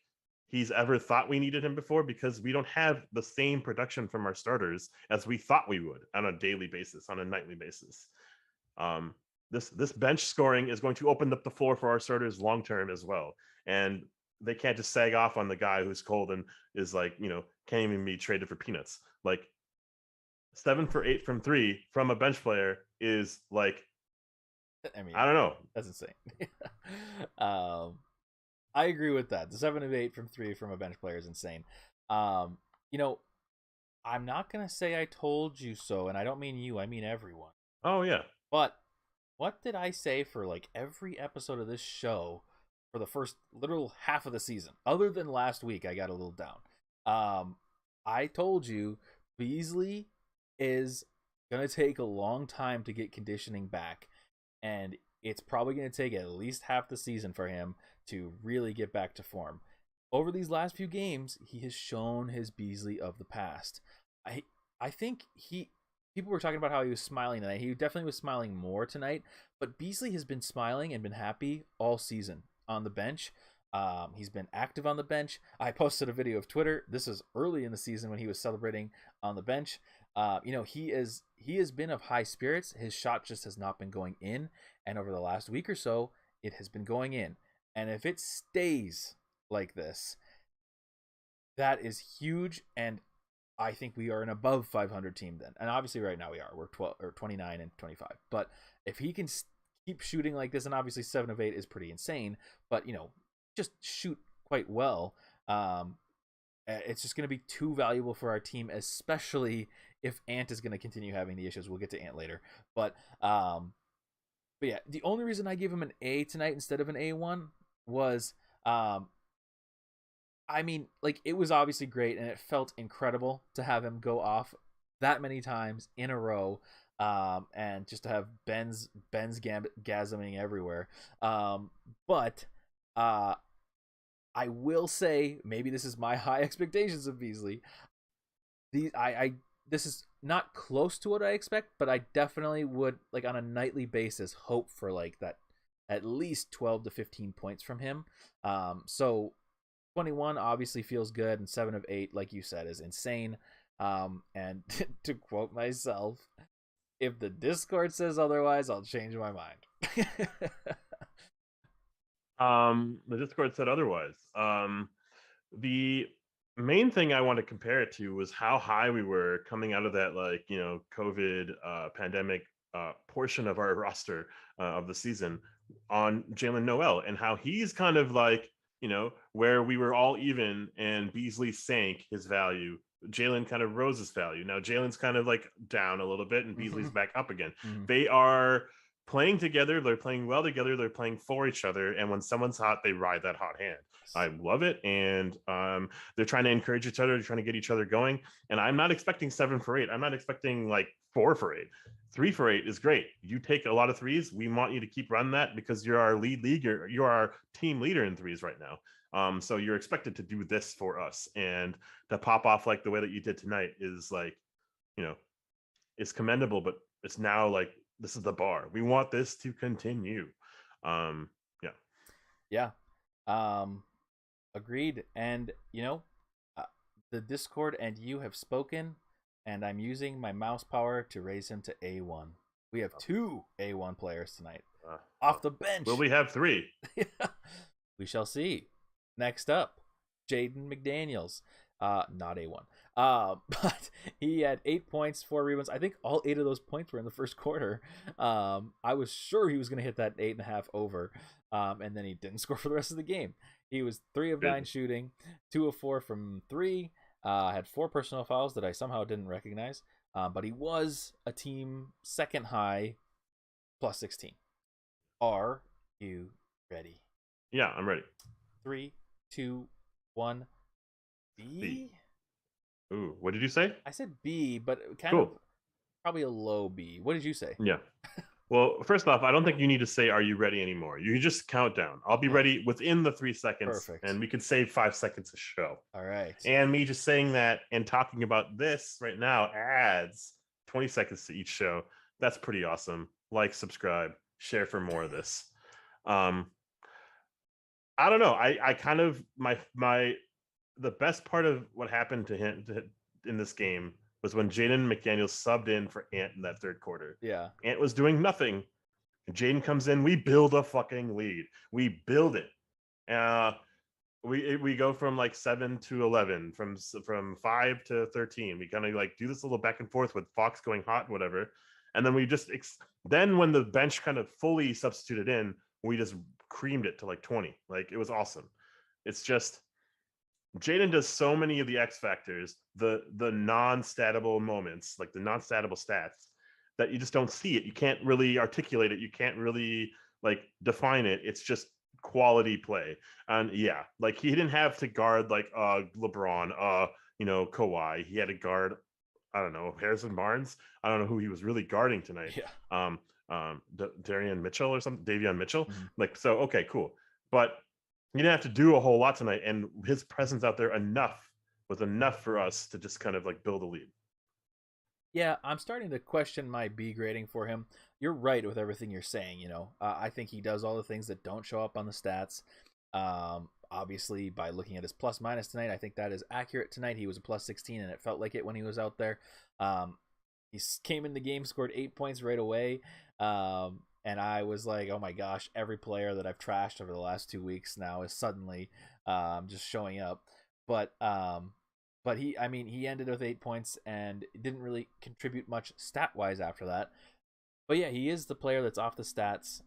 he's ever thought we needed him before, because we don't have the same production from our starters as we thought we would on a daily basis, on a nightly basis. This bench scoring is going to open up the floor for our starters long term as well, and they can't just sag off on the guy who's cold and is like can't even be traded for peanuts. Like, 7 for 8 from 3 from a bench player is like, I mean, I don't know. That's insane. I agree with that. The 7 of 8 from 3 from a bench player is insane. I'm not going to say I told you so, and I don't mean you, I mean everyone. Oh, yeah. But what did I say for like every episode of this show for the first literal half of the season? Other than last week, I got a little down. I told you Beasley is going to take a long time to get conditioning back, and it's probably going to take at least half the season for him to really get back to form. Over these last few games, he has shown his Beasley of the past. I think people were talking about how he was smiling tonight. He definitely was smiling more tonight, but Beasley has been smiling and been happy all season on the bench. He's been active on the bench. I posted a video of Twitter. This is early in the season when he was celebrating on the bench. He has been of high spirits. His shot just has not been going in, and over the last week or so, it has been going in. And if it stays like this, that is huge, and I think we are an above 500 team then. And obviously right now we are. We're 12 or 29 and 25. But if he can keep shooting like this, and obviously 7 of 8 is pretty insane, but just shoot quite well, it's just going to be too valuable for our team, especially if Ant is going to continue having the issues. We'll get to Ant later. But yeah, the only reason I gave him an A tonight instead of an A1 was, it was obviously great, and it felt incredible to have him go off that many times in a row, and just to have Ben's gasming everywhere. But I will say, maybe this is my high expectations of Beasley. This is not close to what I expect, but I definitely would, like, on a nightly basis, hope for like that at least 12 to 15 points from him. So 21 obviously feels good, and 7 of 8, like you said, is insane. And to quote myself, if the Discord says otherwise, I'll change my mind. The Discord said otherwise. The main thing I want to compare it to was how high we were coming out of that, like, COVID pandemic portion of our roster of the season on Jalen Noel, and how he's kind of like, where we were all even and Beasley sank his value. Jalen kind of rose his value. Now Jalen's kind of like down a little bit and Beasley's back up again. They are playing together. They're playing well together. They're playing for each other. And when someone's hot, they ride that hot hand. I love it. And they're trying to encourage each other. They're trying to get each other going. And I'm not expecting 7 for 8. I'm not expecting like 4 for 8. 3 for 8 is great. You take a lot of threes. We want you to keep running that because you're our lead leaguer. You're our team leader in threes right now. So you're expected to do this for us. And to pop off like the way that you did tonight is like, is commendable, but it's now like, this is the bar. We want this to continue. Yeah. Agreed. And the Discord and you have spoken, and I'm using my mouse power to raise him to A1. We have 2 A1 players tonight off the bench. Will we have 3? We shall see. Next up, Jaden McDaniels. Not A1. But he had 8 points, 4 rebounds. I think all 8 of those points were in the first quarter. I was sure he was going to hit that 8.5 over, and then he didn't score for the rest of the game. He was 3 of 9 shooting, 2 of 4 from 3. Had 4 personal fouls that I somehow didn't recognize. But he was a team second high plus 16. Are you ready? Yeah, I'm ready. 3, 2, 1. B? Ooh, what did you say? I said B, but kind of probably a low B. What did you say? Yeah. Well, first off, I don't think you need to say, "Are you ready?" anymore. You just count down. I'll be ready within the 3 seconds. Perfect. And we could save 5 seconds a show. All right. And me just saying that and talking about this right now adds 20 seconds to each show. That's pretty awesome. Like, subscribe, share for more of this. I don't know. I kind of the best part of what happened to him in this game was when Jaden McDaniels subbed in for Ant in that third quarter. Yeah. Ant was doing nothing. Jaden comes in. We build a fucking lead. We build it. We go from like 7 to 11, from 5 to 13. We kind of like do this little back and forth with Fox going hot and whatever. And then we just then when the bench kind of fully substituted in, we just creamed it to like 20. Like, it was awesome. It's just Jaden does so many of the X factors, the non-statable moments, like the non-statable stats, that you just don't see it. You can't really articulate it. You can't really like define it. It's just quality play. And yeah, like he didn't have to guard like LeBron, Kawhi. He had to guard, I don't know, Harrison Barnes. I don't know who he was really guarding tonight. Yeah. Davion Mitchell or something. Davion Mitchell. Mm-hmm. Like, so okay, cool. But he didn't have to do a whole lot tonight, and his presence out there was enough for us to just kind of like build a lead. Yeah, I'm starting to question my B grading for him. You're right with everything you're saying. I think he does all the things that don't show up on the stats. Obviously, by looking at his plus minus tonight, I think that is accurate. Tonight he was a plus 16, and it felt like it when he was out there. He came in the game, scored 8 points right away. And I was like, oh my gosh, every player that I've trashed over the last 2 weeks now is suddenly just showing up. But he ended with 8 points and didn't really contribute much stat-wise after that. But yeah, he is the player that's off the stats.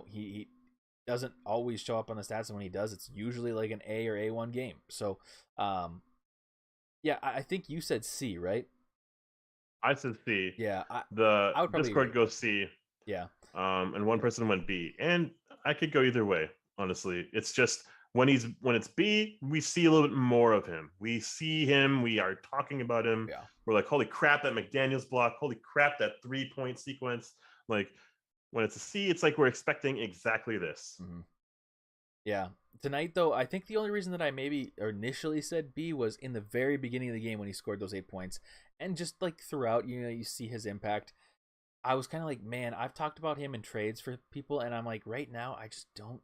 He doesn't always show up on the stats, and when he does, it's usually like an A or A1 game. So, yeah, I think you said C, right? I said C. Yeah. The Discord goes C. Yeah. And one person went B, and I could go either way. Honestly, it's just when it's B, we see a little bit more of him. We see him. We are talking about him. Yeah. We're like, holy crap, that McDaniels block. Holy crap, that 3-point sequence. Like, when it's a C, it's like we're expecting exactly this. Mm-hmm. Yeah. Tonight, though, I think the only reason that I maybe initially said B was in the very beginning of the game when he scored those 8 points. And just like throughout, you see his impact. I was kind of like, man, I've talked about him in trades for people, and I'm like, right now, I just don't.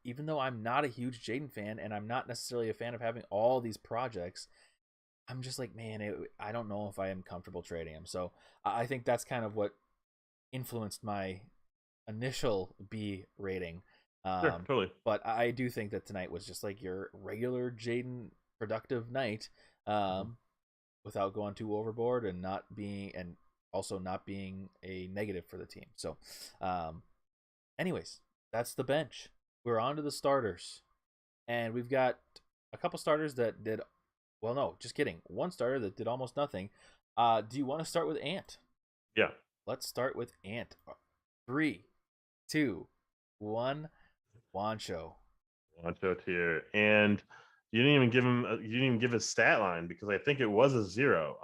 Even though I'm not a huge Jaden fan, and I'm not necessarily a fan of having all these projects, I'm just like, man, I don't know if I am comfortable trading him. So I think that's kind of what influenced my initial B rating. Sure, Um, totally. but I do think that tonight was just like your regular Jaden productive night, Mhm. um, without going too overboard and also not being a negative for the team. So, um, anyways, that's the bench. We're on to the starters, and we've got a couple starters that did well. No, just kidding. One starter that did almost nothing. Do you want to start with Ant? Yeah. Let's start with Ant. Three, two, one. Wancho. Wancho tier, and you didn't even give him. You didn't even give his stat line because I think it was a 0.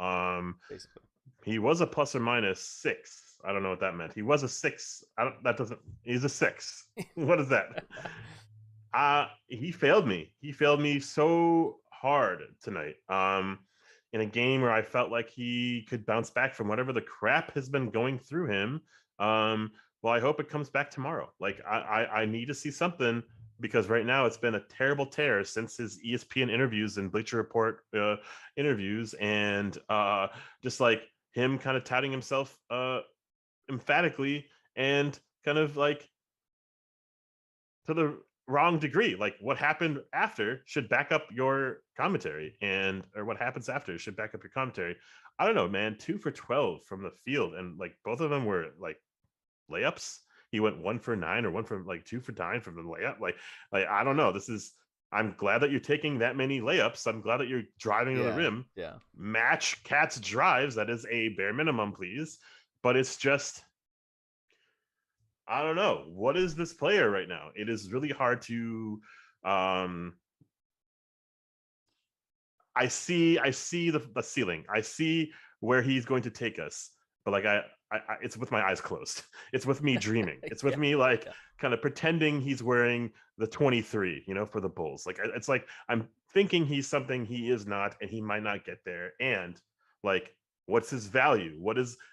Basically. He was a plus or minus 6. I don't know what that meant. He was a 6. I don't. That doesn't. He's a 6. What is that? He failed me. He failed me so hard tonight. In a game where I felt like he could bounce back from whatever the crap has been going through him. Well, I hope it comes back tomorrow. Like I need to see something because right now it's been a terrible tear since his ESPN interviews and Bleacher Report interviews, and just like him kind of touting himself emphatically and kind of like to the wrong degree. Like what happened after should back up your commentary, and or what happens after should back up your commentary. I don't know, man. 2 for 12 from the field, and like both of them were like layups. He went 1 for 9 or 2 for 9 from the layup. Like I don't know. This is. I'm glad that you're taking that many layups. I'm glad that you're driving to the Yeah, rim. yeah. Match Cat's drives. That is a bare minimum, please. But it's just I don't know. What is this player right now? It is really hard to um I see the ceiling. I see where he's going to take us. But like it's with my eyes closed. It's with me dreaming. It's with Yeah, me like yeah. kind of pretending he's wearing the 23, for the Bulls. Like it's like I'm thinking he's something he is not and he might not get there. And like what's his value?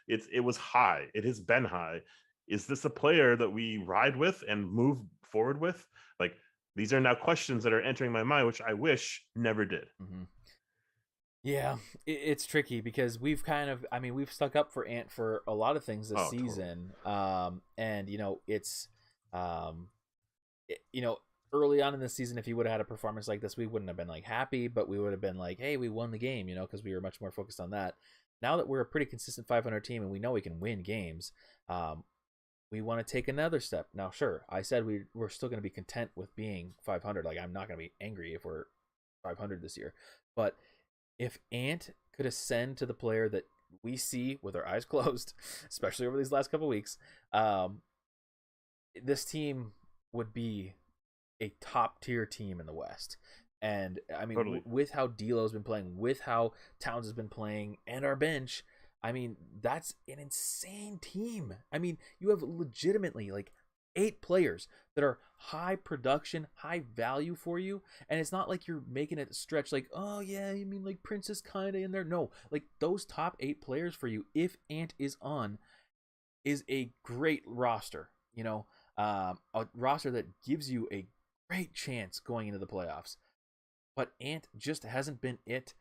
It was high. It has been high. Is this a player that we ride with and move forward with? Like these are now questions that are entering my mind, which I wish never did. Mm-hmm. Yeah, it's tricky because we've stuck up for Ant for a lot of things this Oh, totally. season. And it's, um, it, you know, early on in the season, if he would have had a performance like this, we wouldn't have been like happy, but we would have been like, hey, we won the game, because we were much more focused on that. Now that we're a pretty consistent 500 team and we know we can win games, um, we want to take another step. Now, sure, I said we're still going to be content with being 500. Like, I'm not going to be angry if we're 500 this year, but if Ant could ascend to the player that we see with our eyes closed, especially over these last couple of weeks, um, this team would be a top tier team in the West. And I mean, Totally. with how D'Lo's been playing, with how Towns has been playing, and our bench, I mean, that's an insane team. I mean, you have legitimately like 8 players that are high production, high value for you, and it's not like you're making it stretch. Like, oh yeah, you mean like Prince is kind of in there? No, like those top 8 players for you, if Ant is on, is a great roster. A roster that gives you a great chance going into the playoffs. But Ant just hasn't been it.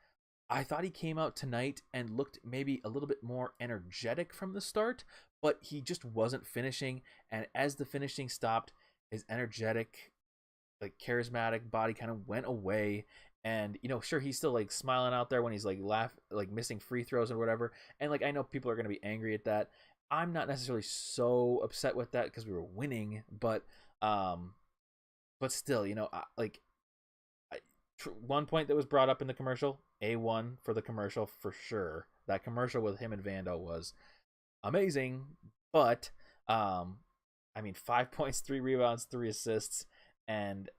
I thought he came out tonight and looked maybe a little bit more energetic from the start, but he just wasn't finishing. And as the finishing stopped, his energetic, like charismatic body kind of went away. And sure, he's still like smiling out there when he's like like missing free throws or whatever. And like I know people are gonna be angry at that. I'm not necessarily so upset with that because we were winning, um, but still, like one point that was brought up in the commercial, A1 for the commercial for sure. That commercial with him and Vando was amazing, but I mean, 5 points, 3 rebounds, 3 assists, and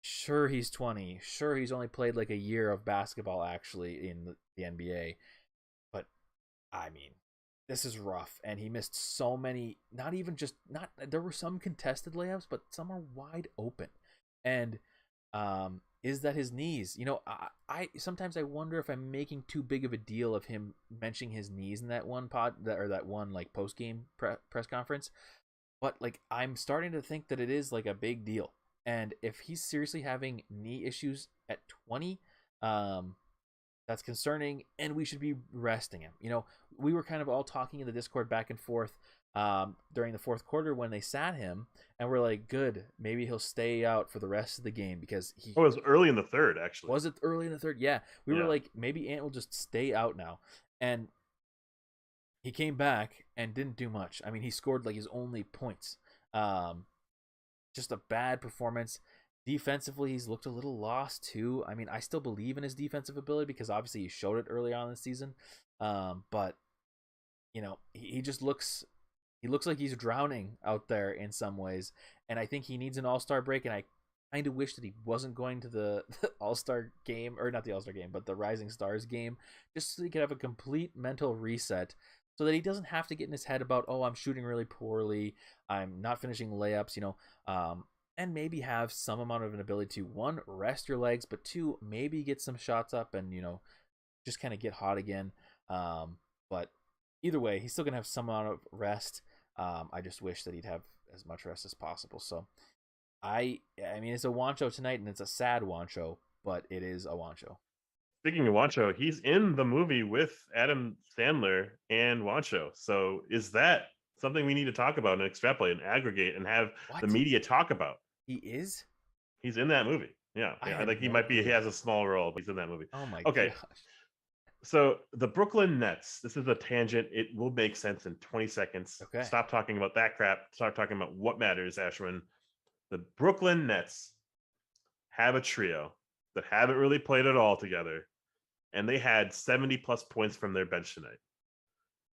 sure he's 20. Sure he's only played like a year of basketball actually in the NBA, but I mean, this is rough, and he missed so many. Not even just not. There were some contested layups, but some are wide open. And is that his knees? I sometimes I wonder if I'm making too big of a deal of him mentioning his knees in that one or that one like post game press conference. But like I'm starting to think that it is like a big deal. And if he's seriously having knee issues at 20, um, that's concerning, and we should be resting him. We were kind of all talking in the Discord back and forth during the fourth quarter when they sat him, and we're like, good, maybe he'll stay out for the rest of the game because he. Oh, it was early in the third, actually. Was it early in the third? Yeah, we were like, maybe Ant will just stay out now, and he came back and didn't do much. I mean, he scored like his only points. Just a bad performance. Defensively, he's looked a little lost too. I mean, I still believe in his defensive ability because obviously he showed it early on in the season. But he just looks like he's drowning out there in some ways. And I think he needs an all-star break. And I kind of wish that he wasn't going to the all-star game, or not the all-star game, but the Rising Stars game, just so he could have a complete mental reset, so that he doesn't have to get in his head about, oh, I'm shooting really poorly, I'm not finishing layups, and maybe have some amount of an ability to, one, rest your legs, but two, maybe get some shots up and, just kind of get hot again. But either way, he's still going to have some amount of rest. I just wish that he'd have as much rest as possible. So I mean, it's a Juancho tonight, and it's a sad Juancho, but it is a Juancho. Speaking of Juancho, he's in the movie with Adam Sandler and Juancho. So is that something we need to talk about and extrapolate and aggregate and have the media talk about? He is? He's in that movie. Yeah. I think he might be, he has a small role, but he's in that movie. Oh my gosh. So the Brooklyn Nets, this is a tangent. It will make sense in 20 seconds. Okay. Stop talking about that crap. Start talking about what matters, Ashwin. The Brooklyn Nets have a trio that haven't really played at all together, and they had 70 plus points from their bench tonight.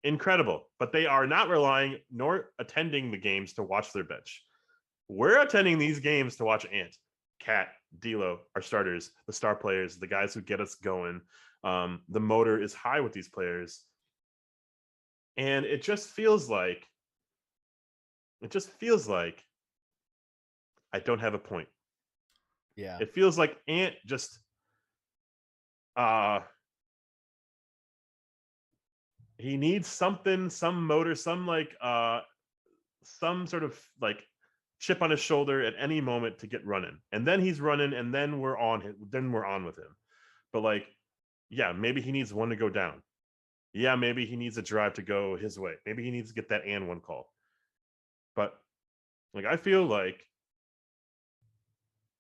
Incredible. But they are not relying nor attending the games to watch their bench. We're attending these games to watch Ant, Cat, D'Lo, our starters, the star players, the guys who get us going. The motor is high with these players. And it just feels like I don't have a point. Yeah. It feels like Ant just he needs something, some motor, some sort of like chip on his shoulder at any moment to get running. And then he's running, and then we're on with him. But yeah, maybe he needs one to go down. Yeah, maybe he needs a drive to go his way. Maybe he needs to get that and one call. But I feel like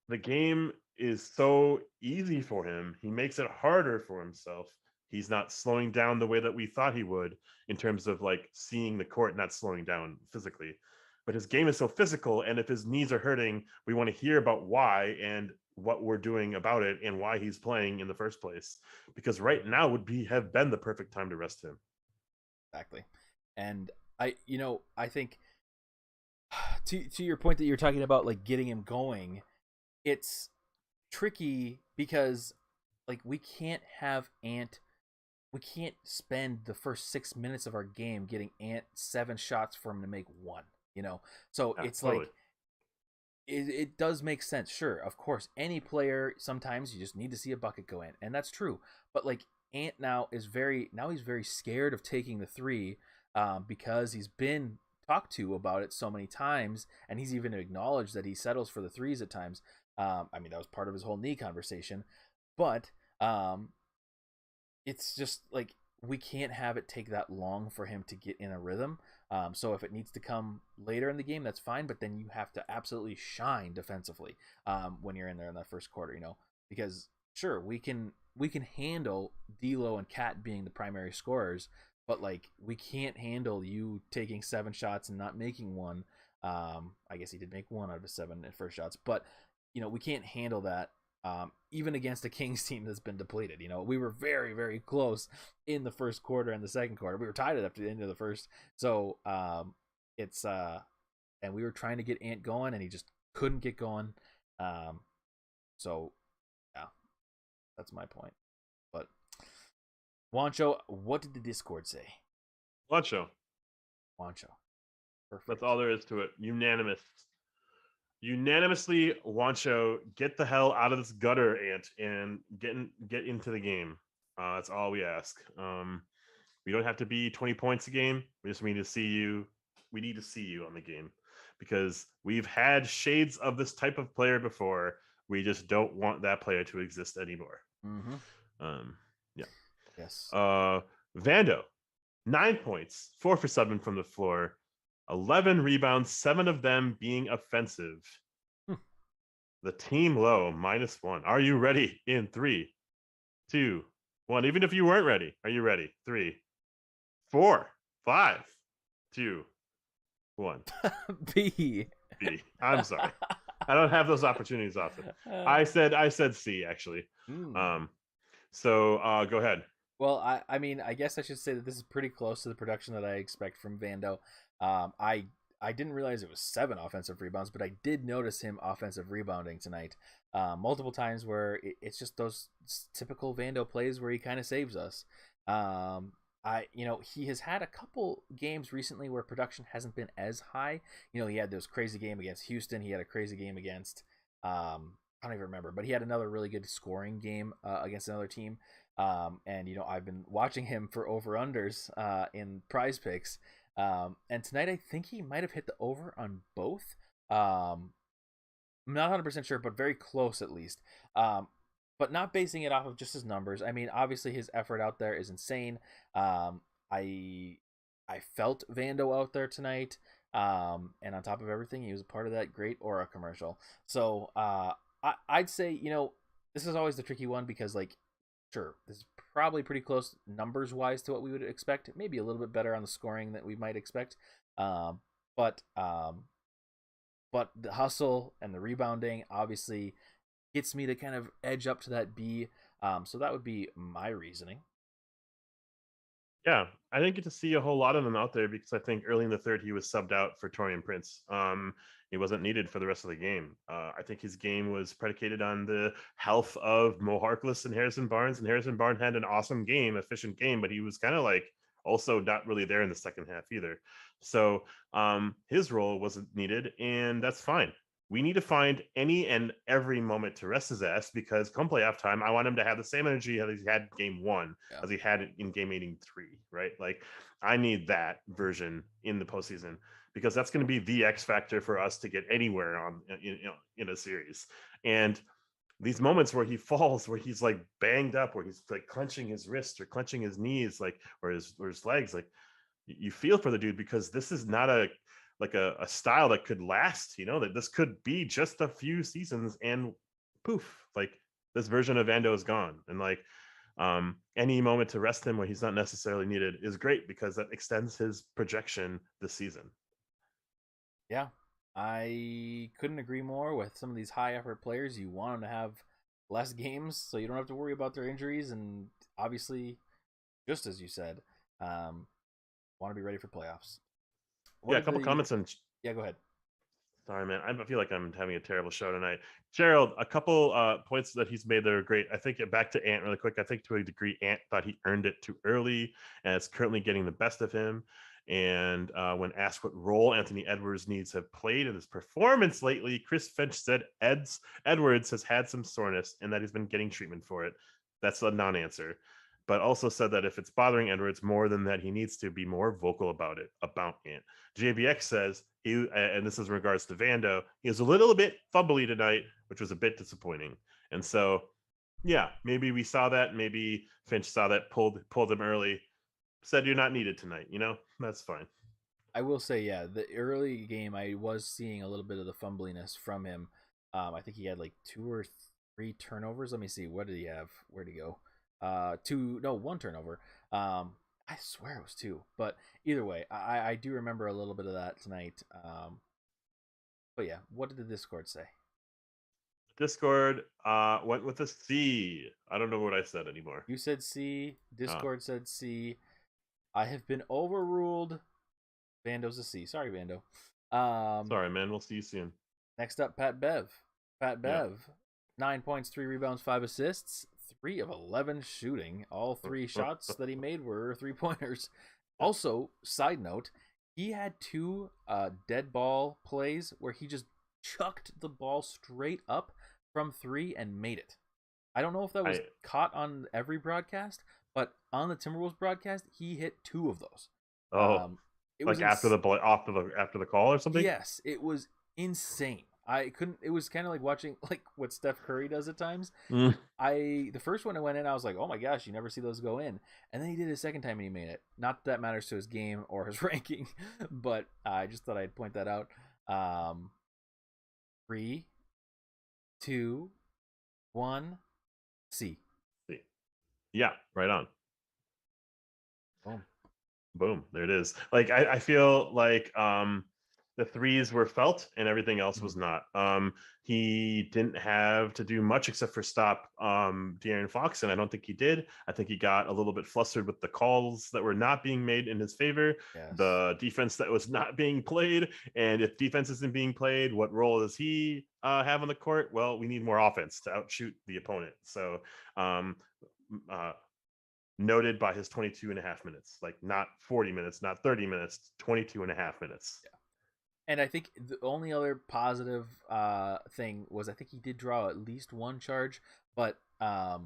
the game is so easy for him. He makes it harder for himself. He's not slowing down the way that we thought he would in terms of seeing the court, not slowing down physically. But his game is so physical, and if his knees are hurting, we want to hear about why and what we're doing about it and why he's playing in the first place. Because right now would have been the perfect time to rest him. Exactly. And I think to your point that you're talking about, getting him going, it's tricky because we can't have Ant. We can't spend the first 6 minutes of our game getting Ant 7 shots for him to make one. So it's totally. It does make sense. Sure, of course, any player, sometimes you just need to see a bucket go in, and that's true. But Ant now he's very scared of taking the three, because he's been talked to about it so many times, and he's even acknowledged that he settles for the threes at times. I mean, that was part of his whole knee conversation, but it's just we can't have it take that long for him to get in a rhythm. So if it needs to come later in the game, that's fine. But then you have to absolutely shine defensively when you're in there in that first quarter, because sure, we can handle D'Lo and Cat being the primary scorers, but we can't handle you taking 7 shots and not making one. I guess he did make 1 out of his 7 first shots, but we can't handle that. Even against a Kings team that's been depleted. We were very, very close in the first quarter and the second quarter. We were tied up to the end of the first. So it's and we were trying to get Ant going, and he just couldn't get going. So yeah, that's my point. But Juancho, what did the Discord say? Juancho. Perfect. That's all there is to it. Unanimous. unanimously, Wancho, get the hell out of this gutter, Ant, and get into the game. That's all we ask. We don't have to be 20 points a game. We just need to see you. We need to see you on the game because we've had shades of this type of player before. We just don't want that player to exist anymore. Mm-hmm. Yeah. Yes. Vando, 9 points, 4 for 7 from the floor, 11 rebounds, 7 of them being offensive. The team low, -1. Are you ready? In 3, 2, 1. Even if you weren't ready, are you ready? 3, 4, 5, 2, 1. B. B. I'm sorry. I don't have those opportunities often. I said C actually. So go ahead. Well, I mean, I guess I should say that this is pretty close to the production that I expect from Vando. I didn't realize it was 7 offensive rebounds, but I did notice him offensive rebounding tonight multiple times where it's just those typical Vando plays where he kind of saves us. He has had a couple games recently where production hasn't been as high. He had those crazy game against Houston. He had a crazy game against I don't even remember, but he had another really good scoring game against another team. And I've been watching him for over-unders in prize picks. And tonight I think he might have hit the over on both. I'm not 100% sure, but very close at least. But not basing it off of just his numbers. I mean, obviously his effort out there is insane. I felt Vando out there tonight. And on top of everything, he was a part of that great Aura commercial. So I'd say, this is always the tricky one because, like, sure, this is probably pretty close numbers wise to what we would expect. Maybe a little bit better on the scoring that we might expect. But the hustle and the rebounding obviously gets me to kind of edge up to that B. So that would be my reasoning. Yeah, I didn't get to see a whole lot of him out there because I think early in the third he was subbed out for Torian Prince. He wasn't needed for the rest of the game. I think his game was predicated on the health of Mo Harkless and Harrison Barnes. And Harrison Barnes had an awesome game, efficient game, but he was kind of like also not really there in the second half either. So his role wasn't needed, and that's fine. We need to find any and every moment to rest his ass because come playoff time, I want him to have the same energy as he had game 1 as he had in game 83, right? Like, I need that version in the postseason because that's going to be the X factor for us to get anywhere on in a series. And these moments where he falls, where he's like banged up, where he's like clenching his wrist or clenching his knees, like or his legs, like you feel for the dude because this is not a style that could last, that this could be just a few seasons and poof, like this version of Vando is gone. And like any moment to rest him when he's not necessarily needed is great because that extends his projection this season. Yeah, I couldn't agree more with some of these high effort players. You want them to have less games so you don't have to worry about their injuries. And obviously, just as you said, want to be ready for playoffs. A couple comments on. Yeah, go ahead. Sorry, man. I feel like I'm having a terrible show tonight. Gerald, a couple points that he's made that are great. I think back to Ant really quick. I think to a degree, Ant thought he earned it too early, and it's currently getting the best of him. And when asked what role Anthony Edwards needs to have played in his performance lately, Chris Finch said Edwards has had some soreness and that he's been getting treatment for it. That's a non-answer. But also said that if it's bothering Edwards more than that, he needs to be more vocal about Ant. JBX says and this is in regards to Vando, he was a little bit fumbly tonight, which was a bit disappointing. And so, yeah, maybe we saw that. Maybe Finch saw that, pulled him early, said you're not needed tonight. That's fine. I will say, yeah, the early game I was seeing a little bit of the fumbliness from him. I think he had like 2 or 3 turnovers. Let me see. What did he have? Where'd he go? 1 turnover. I swear it was 2, but either way, I do remember a little bit of that tonight. But yeah, what did the Discord say? Discord went with a C. I don't know what I said anymore. You said C. Discord said C. I have been overruled. Vando's a C. Sorry, Vando. Sorry, man. We'll see you soon. Next up, Pat Bev. 9 points, 3 rebounds, 5 assists. 3 of 11 shooting. All 3 shots that he made were 3-pointers. Also, side note, he had 2 dead ball plays where he just chucked the ball straight up from 3 and made it. I don't know if that was I caught on every broadcast, but on the Timberwolves broadcast, he hit 2 of those. oh, It was like after the call or something. yes, it was insane. I couldn't. It was kind of like watching like what Steph Curry does at times. Mm. The first one I went in, I was like, oh my gosh, you never see those go in. And then he did it a second time and he made it. Not that, that matters to his game or his ranking, but I just thought I'd point that out. 3, 2, 1, C. Yeah, right on. Boom. Boom, there it is. Like I feel like the threes were felt and everything else was not. He didn't have to do much except for stop De'Aaron Fox, and I don't think he did. I think he got a little bit flustered with the calls that were not being made in his favor, Yes. the defense that was not being played. And if defense isn't being played, what role does he have on the court? Well, we need more offense to outshoot the opponent. So noted by his 22 and a half minutes, like not 40 minutes, not 30 minutes, 22 and a half minutes. Yeah. And I think the only other positive thing was I think he did draw at least one charge, but oh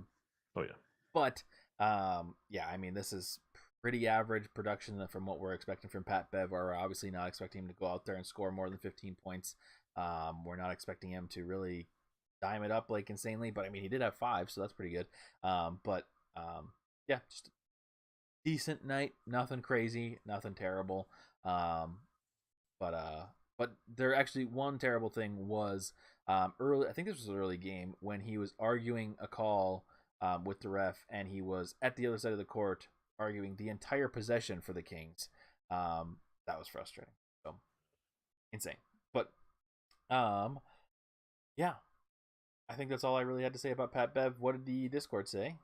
yeah. But yeah, I mean, this is pretty average production from what we're expecting from Pat Bev. We're obviously not expecting him to go out there and score more than 15 points. We're not expecting him to really dime it up like insanely, but I mean, he did have 5, so that's pretty good. Yeah, just a decent night. Nothing crazy, nothing terrible. But there actually one terrible thing was early. I think this was an early game when he was arguing a call with the ref, and he was at the other side of the court arguing the entire possession for the Kings. That was frustrating. So insane. But yeah, I think that's all I really had to say about Pat Bev. What did the Discord say?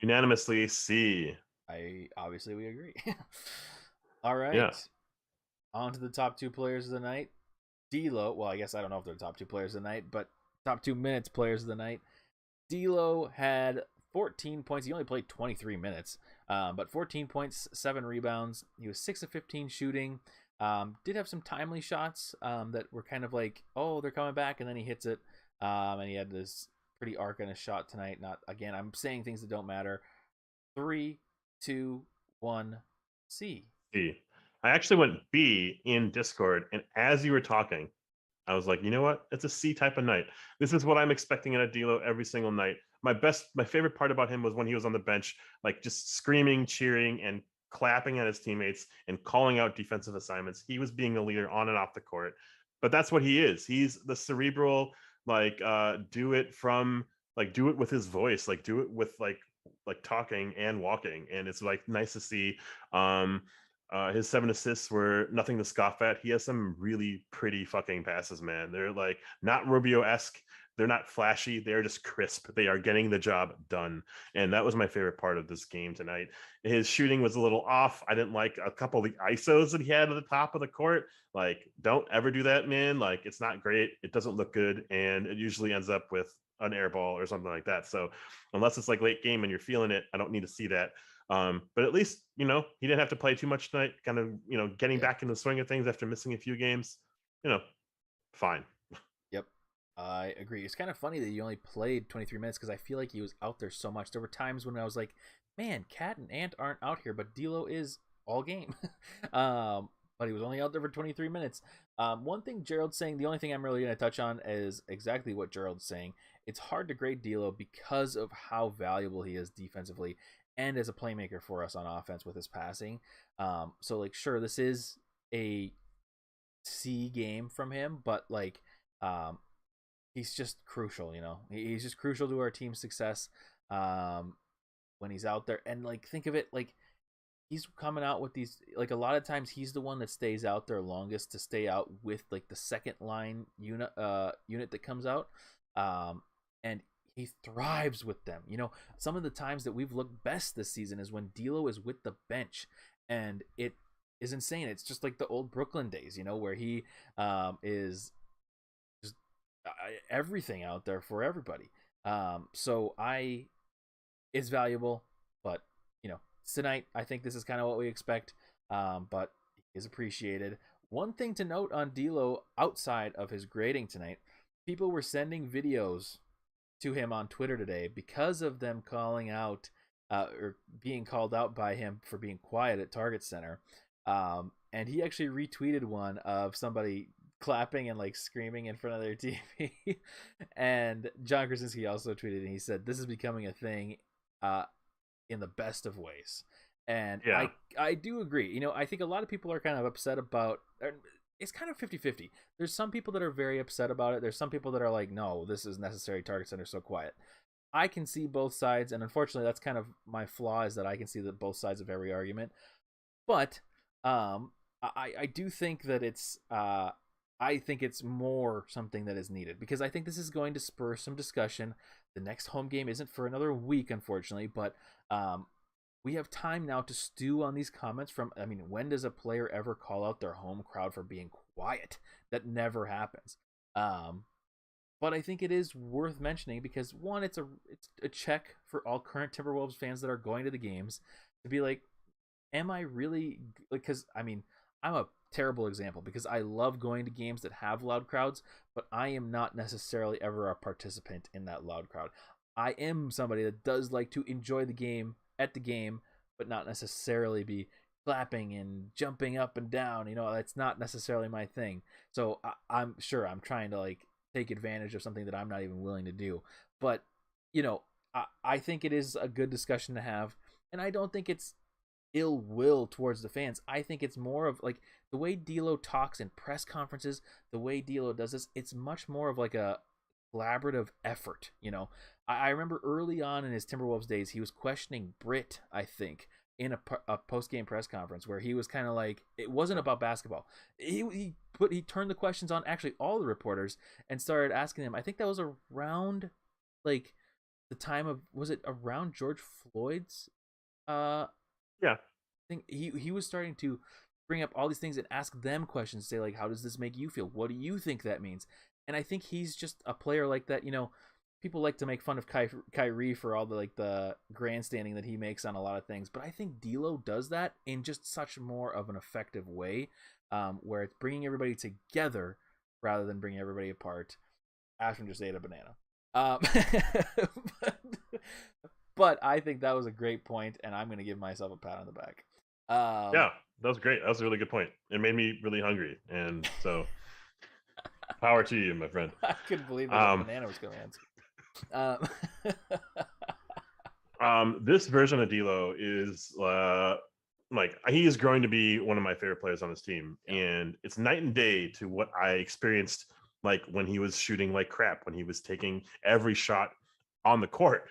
Unanimously C. We agree. All right. Yeah. On to the top 2 players of the night. D'Lo. Well, I guess I don't know if they're top 2 players of the night, but top 2 minutes players of the night. D'Lo had 14 points. He only played 23 minutes, but 14 points, 7 rebounds. He was 6 of 15 shooting. Did have some timely shots that were kind of like, oh, they're coming back, and then he hits it. And he had this pretty arc in his shot tonight. Not again. I'm saying things that don't matter. 3, 2, 1, C. C. I actually went B in Discord, and as you were talking, I was like, you know what? It's a C type of night. This is what I'm expecting out of D'Lo every single night. My favorite part about him was when he was on the bench, like just screaming, cheering, and clapping at his teammates and calling out defensive assignments. He was being a leader on and off the court. But that's what he is. He's the cerebral, like do it with his voice, like do it with like talking and walking. And it's like nice to see. His 7 assists were nothing to scoff at. He has some really pretty fucking passes, man. They're like not Rubio-esque. They're not flashy. They're just crisp. They are getting the job done. And that was my favorite part of this game tonight. His shooting was a little off. I didn't like a couple of the ISOs that he had at the top of the court. Like, don't ever do that, man. Like, it's not great. It doesn't look good. And it usually ends up with an air ball or something like that. So unless it's like late game and you're feeling it, I don't need to see that. But at least, he didn't have to play too much tonight, kind of, getting back in the swing of things after missing a few games, fine. Yep. I agree. It's kind of funny that he only played 23 minutes because I feel like he was out there so much. There were times when I was like, man, Cat and Ant aren't out here, but D'Lo is all game. But he was only out there for 23 minutes. One thing Gerald's saying, the only thing I'm really going to touch on is exactly what Gerald's saying. It's hard to grade D'Lo because of how valuable he is defensively and as a playmaker for us on offense with his passing. So, like, sure, this is a C game from him, but, like, he's just crucial, He's just crucial to our team's success when he's out there. And, like, think of it, like, he's coming out with these, like, a lot of times he's the one that stays out there longest to stay out with, like, the second line unit that comes out. And he thrives with them. Some of the times that we've looked best this season is when D'Lo is with the bench, and it is insane. It's just like the old Brooklyn days, where he is just everything out there for everybody. So it's valuable, but tonight I think this is kind of what we expect. But he is appreciated. One thing to note on D'Lo outside of his grading tonight, people were sending videos to him on Twitter today because of them calling out or being called out by him for being quiet at Target Center. And he actually retweeted one of somebody clapping and like screaming in front of their TV. And John Krasinski also tweeted and he said, "This is becoming a thing in the best of ways." And Yeah. I do agree. You know, I think a lot of people are kind of upset about it's kind of 50-50. There's some people that are very upset about it. There's some people that are like, no, this is necessary. Target Center so quiet. I can see both sides, and unfortunately, that's kind of my flaw is that I can see the both sides of every argument. But I do think that it's I think it's more something that is needed because I think this is going to spur some discussion. The next home game isn't for another week, unfortunately, but we have time now to stew on these comments from, I mean, when does a player ever call out their home crowd for being quiet? That never happens. But I think it is worth mentioning because one, it's a check for all current Timberwolves fans that are going to the games to be like, am I really, because I mean, I'm a terrible example because I love going to games that have loud crowds, but I am not necessarily ever a participant in that loud crowd. I am somebody that does like to enjoy the game at the game, but not necessarily be clapping and jumping up and down. You know, that's not necessarily my thing. So I'm sure I'm trying to like take advantage of something that I'm not even willing to do. But, you know, I think it is a good discussion to have. And I don't think it's ill will towards the fans. I think it's more of like the way D'Lo talks in press conferences, the way D'Lo does this, it's much more of like a collaborative effort. You know, I remember early on in his Timberwolves days, he was questioning Britt, I think, in a post-game press conference where he was kind of like, it wasn't about basketball. He turned the questions on actually all the reporters and started asking them. I think that was around like the time of, was it around George Floyd's Yeah. I think he was starting to bring up all these things and ask them questions, say like, how does this make you feel? What do you think that means? And I think he's just a player like that. You know, people like to make fun of Kyrie for all the like the grandstanding that he makes on a lot of things, but I think D'Lo does that in just such more of an effective way, where it's bringing everybody together rather than bringing everybody apart. Ashton just ate a banana. But I think that was a great point, and I'm going to give myself a pat on the back. Yeah, that was great. That was a really good point. It made me really hungry, and so power to you, my friend. I couldn't believe that a banana was going to answer. This version of D'Lo is like he is growing to be one of my favorite players on this team, and it's night and day to what I experienced like when he was shooting like crap, when he was taking every shot on the court,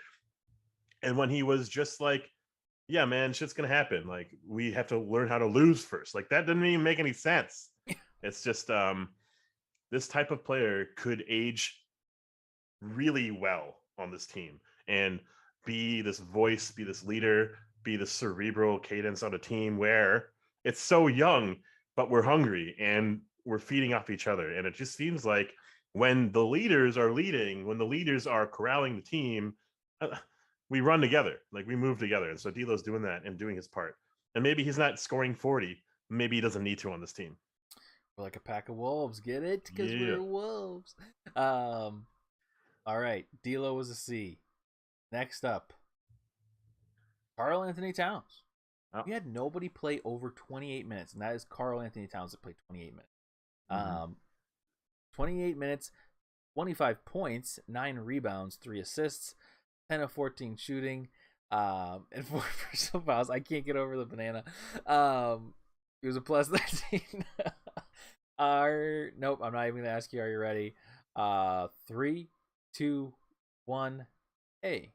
and when he was just like, yeah, man, shit's gonna happen. Like we have to learn how to lose first. Like that didn't even make any sense. It's just this type of player could age really well on this team and be this voice, be this leader, be the cerebral cadence on a team where it's so young, but we're hungry and we're feeding off each other. And it just seems like when the leaders are leading, when the leaders are corralling the team, we run together, like we move together. And so D'Lo's doing that and doing his part. And maybe he's not scoring 40. Maybe he doesn't need to on this team. We're like a pack of wolves, get it? Because we're wolves. All right, D'Lo was a C. Next up, Karl-Anthony Towns. Oh. We had nobody play over 28 minutes, and that is Karl-Anthony Towns that played 28 minutes. Mm-hmm. 28 minutes, 25 points, 9 rebounds, 3 assists, 10 of 14 shooting, and 4 personal fouls. I can't get over the banana. It was a plus 13. Nope, I'm not even going to ask you. Are you ready? 3, 2, 1, A.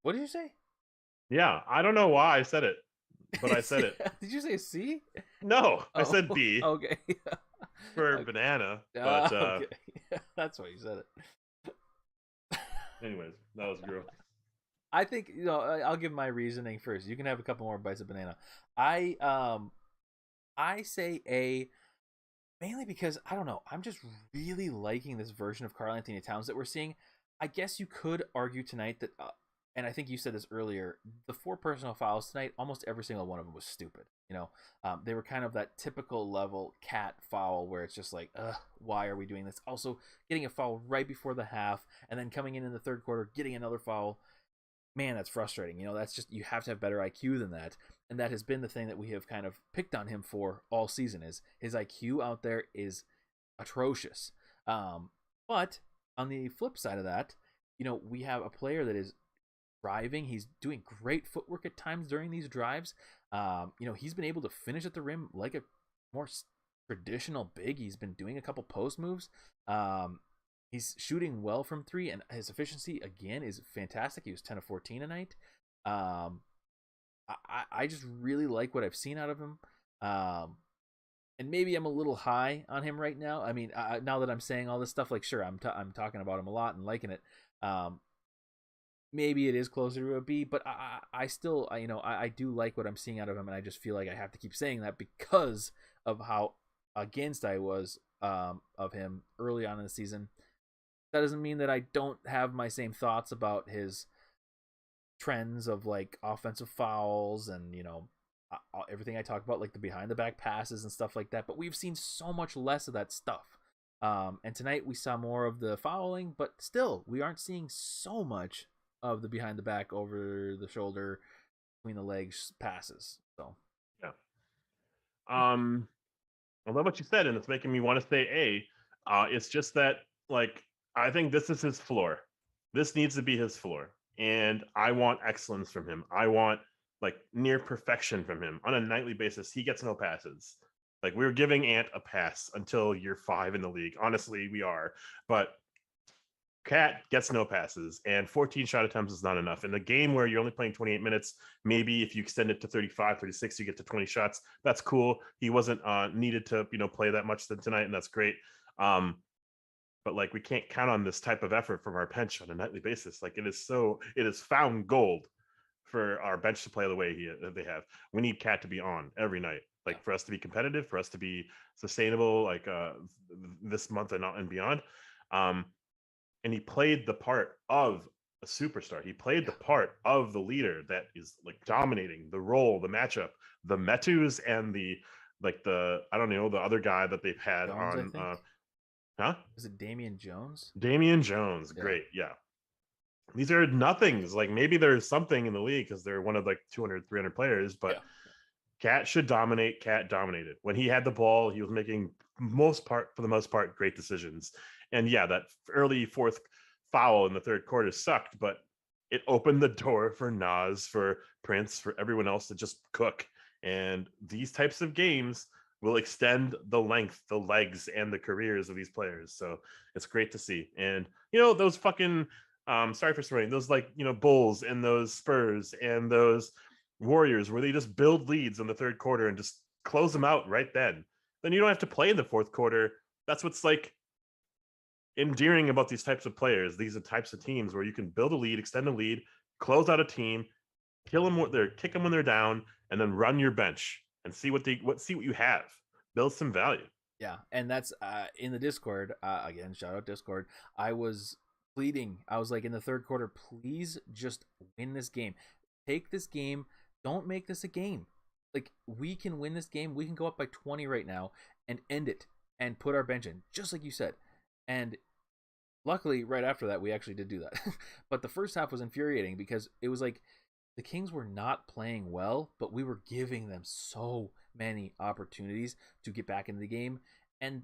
What did you say? Yeah, I don't know why I said it, but I said it. Did you say C? No, I said B. Okay. For banana, but okay. That's why you said it. Anyways, that was gross. I think I'll give my reasoning first. You can have a couple more bites of banana. I say A, mainly because I don't know. I'm just really liking this version of Karl-Anthony Towns that we're seeing. I guess you could argue tonight that and I think you said this earlier, the 4 personal fouls tonight, almost every single one of them was stupid. They were kind of that typical level cat foul where it's just like, why are we doing this? Also, getting a foul right before the half and then coming in the third quarter, getting another foul. Man, that's frustrating. That's just, you have to have better IQ than that. And that has been the thing that we have kind of picked on him for all season, is his IQ out there is atrocious. But on the flip side of that, we have a player that is driving. He's doing great footwork at times during these drives. He's been able to finish at the rim like a more traditional big. He's been doing a couple post moves. He's shooting well from three, and his efficiency again is fantastic. He was 10 of 14 tonight. I just really like what I've seen out of him. And maybe I'm a little high on him right now. I mean, now that I'm saying all this stuff, like, sure, I'm talking about him a lot and liking it. Maybe it is closer to a B, but I still, I do like what I'm seeing out of him, and I just feel like I have to keep saying that because of how against I was of him early on in the season. That doesn't mean that I don't have my same thoughts about his trends of like offensive fouls and everything I talk about, like the behind the back passes and stuff like that. But we've seen so much less of that stuff. And tonight we saw more of the fouling, but still we aren't seeing so much of the behind the back, over the shoulder, between the legs passes. So yeah. I love what you said, and it's making me want to say A. It's just that, like, I think this is his floor. This needs to be his floor. And I want excellence from him. I want like near perfection from him on a nightly basis. He gets no passes. Like, we're giving Ant a pass until year 5 in the league. Honestly, we are. But Cat gets no passes, and 14 shot attempts is not enough. In a game where you're only playing 28 minutes, maybe if you extend it to 35, 36, you get to 20 shots. That's cool. He wasn't needed to, play that much tonight, and that's great. But like, we can't count on this type of effort from our bench on a nightly basis. Like, it is found gold for our bench to play the way they have. We need Cat to be on every night, like, for us to be competitive, for us to be sustainable, like this month and beyond. And he played the part of a superstar. He played the part of the leader that is like dominating the role, the matchup, the Metus, and the I don't know, the other guy that they've had Jones, on. Huh? Is it Damian Jones? Damian Jones, great, yeah. These are nothings. Like, maybe there's something in the league because they're one of like 200, 300 players, but Cat should dominate. Cat dominated. When he had the ball, he was making, for the most part, great decisions. And yeah, that early fourth foul in the third quarter sucked, but it opened the door for Nas, for Prince, for everyone else to just cook. And these types of games will extend the length, the legs, and the careers of these players. So it's great to see. And, those fucking, sorry for swearing, those Bulls and those Spurs and those Warriors, where they just build leads in the third quarter and just close them out right then you don't have to play in the fourth quarter. That's what's like endearing about these types of players. These are types of teams where you can build a lead, extend a lead, close out a team, kick them when they're down, and then run your bench and see what you have. Build some value. Yeah, and that's in the Discord. Again, shout out Discord. I was pleading. I was like, in the third quarter, please just win this game. Take this game. Don't make this a game. Like, we can win this game. We can go up by 20 right now and end it and put our bench in, just like you said. And luckily, right after that, we actually did do that. But the first half was infuriating because it was like the Kings were not playing well, but we were giving them so many opportunities to get back into the game. And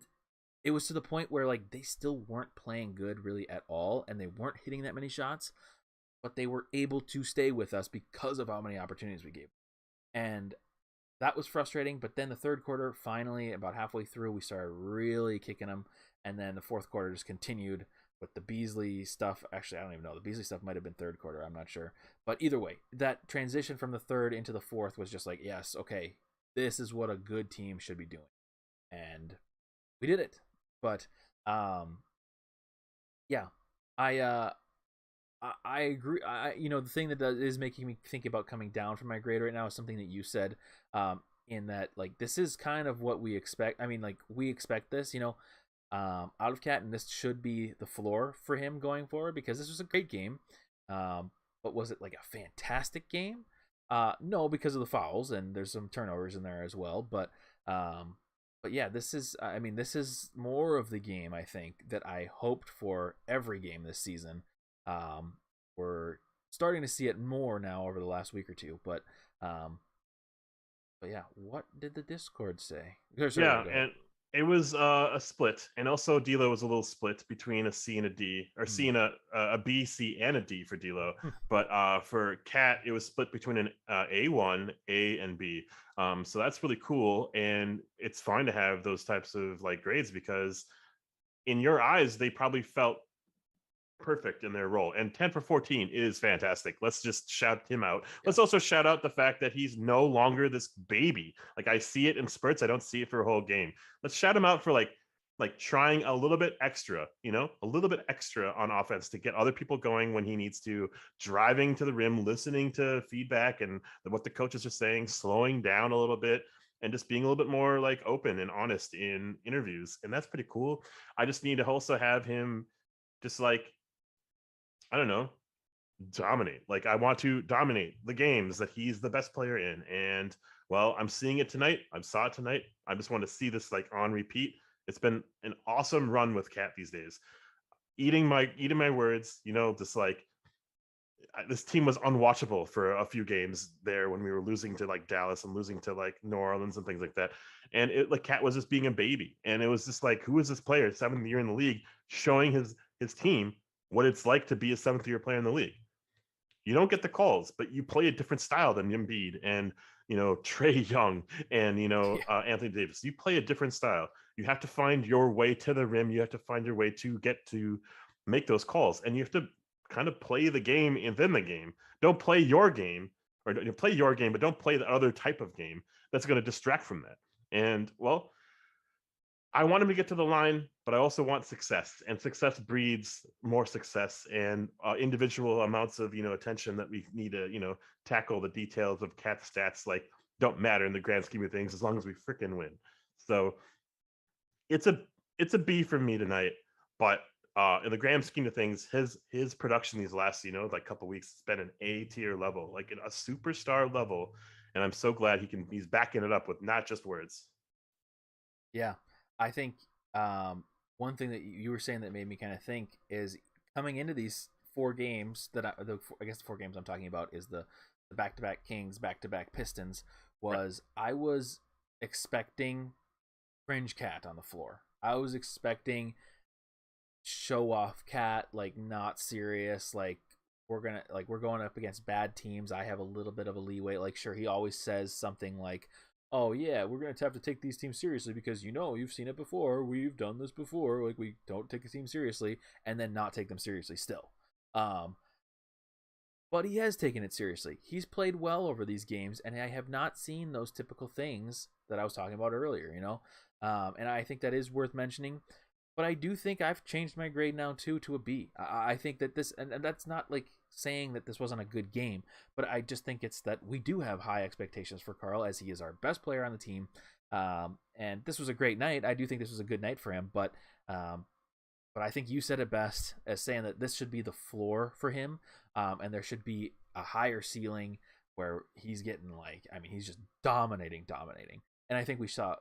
it was to the point where, like, they still weren't playing good really at all, and they weren't hitting that many shots, but they were able to stay with us because of how many opportunities we gave. And that was frustrating. But then the third quarter, finally, about halfway through, we started really kicking them. And then the fourth quarter just continued with the Beasley stuff. Actually, I don't even know. The Beasley stuff might have been third quarter. I'm not sure. But either way, that transition from the third into the fourth was just like, yes, okay, this is what a good team should be doing. And we did it. But, yeah, I agree. The thing that is making me think about coming down from my grade right now is something that you said, in that, like, this is kind of what we expect. I mean, like, we expect this, out of Cat, and this should be the floor for him going forward, because this was a great game. but was it like a fantastic game? No, because of the fouls and there's some turnovers in there as well. But yeah, this is more of the game I think that I hoped for every game this season. We're starting to see it more now over the last week or two, but yeah, what did the Discord say? Sorry, Yeah, go ahead. and it was a split, and also D'Lo was a little split between a C and a D, or Hmm. C and a B, C, and a D for D'Lo. But for Cat, it was split between an A1, A, and B. So that's really cool, and it's fine to have those types of like grades because in your eyes, they probably felt perfect in their role. And 10 for 14 is fantastic. Let's just shout him out. Yeah. Let's also shout out the fact that he's no longer this baby. Like I see it in spurts, I don't see it for a whole game. Let's shout him out for like trying a little bit extra, a little bit extra on offense to get other people going when he needs to, driving to the rim, listening to feedback and what the coaches are saying, slowing down a little bit and just being a little bit more like open and honest in interviews. And that's pretty cool. I just need to also have him just like, I don't know, dominate. Like I want to dominate the games that he's the best player in. And well, I'm seeing it tonight. I saw it tonight. I just want to see this like on repeat. It's been an awesome run with Cat these days. Eating my words, just like this team was unwatchable for a few games there when we were losing to like Dallas and losing to like New Orleans and things like that. And it like Cat was just being a baby. And it was just like, who is this player, 7th year in the league, showing his team what it's like to be a 7th year player in the league. You don't get the calls, but you play a different style than Embiid and Trey Young and Yeah. Anthony Davis. You play a different style. You have to find your way to the rim. You have to find your way to get to make those calls, and you have to kind of play the game within the game. Don't play your game, or play your game, but don't play the other type of game that's going to distract from that. And well, I want him to get to the line, but I also want success, and success breeds more success and individual amounts of attention that we need to tackle. The details of Cat stats like don't matter in the grand scheme of things as long as we freaking win. So it's a B for me tonight, but in the grand scheme of things, his production these last like couple weeks has been an A tier level, like a superstar level, and I'm so glad he's backing it up with not just words. Yeah, I think one thing that you were saying that made me kind of think is coming into these four games I guess the four games I'm talking about is the back-to-back Kings, back-to-back Pistons. Right. I was expecting cringe Cat on the floor. I was expecting show off Cat, like not serious, like we're going up against bad teams. I have a little bit of a leeway. Like sure, he always says something like, oh yeah, we're gonna have to take these teams seriously because you've seen it before, we've done this before, like we don't take a team seriously and then not take them seriously still. um but he has taken it seriously. He's played well over these games, and I have not seen those typical things that I was talking about earlier, and I think that is worth mentioning. But I do think I've changed my grade now too to a B. I think that and that's not like saying that this wasn't a good game, but I just think it's that we do have high expectations for Carl as he is our best player on the team. And this was a great night. I do think this was a good night for him, but I think you said it best as saying that this should be the floor for him, and there should be a higher ceiling where he's getting he's just dominating. And I think we saw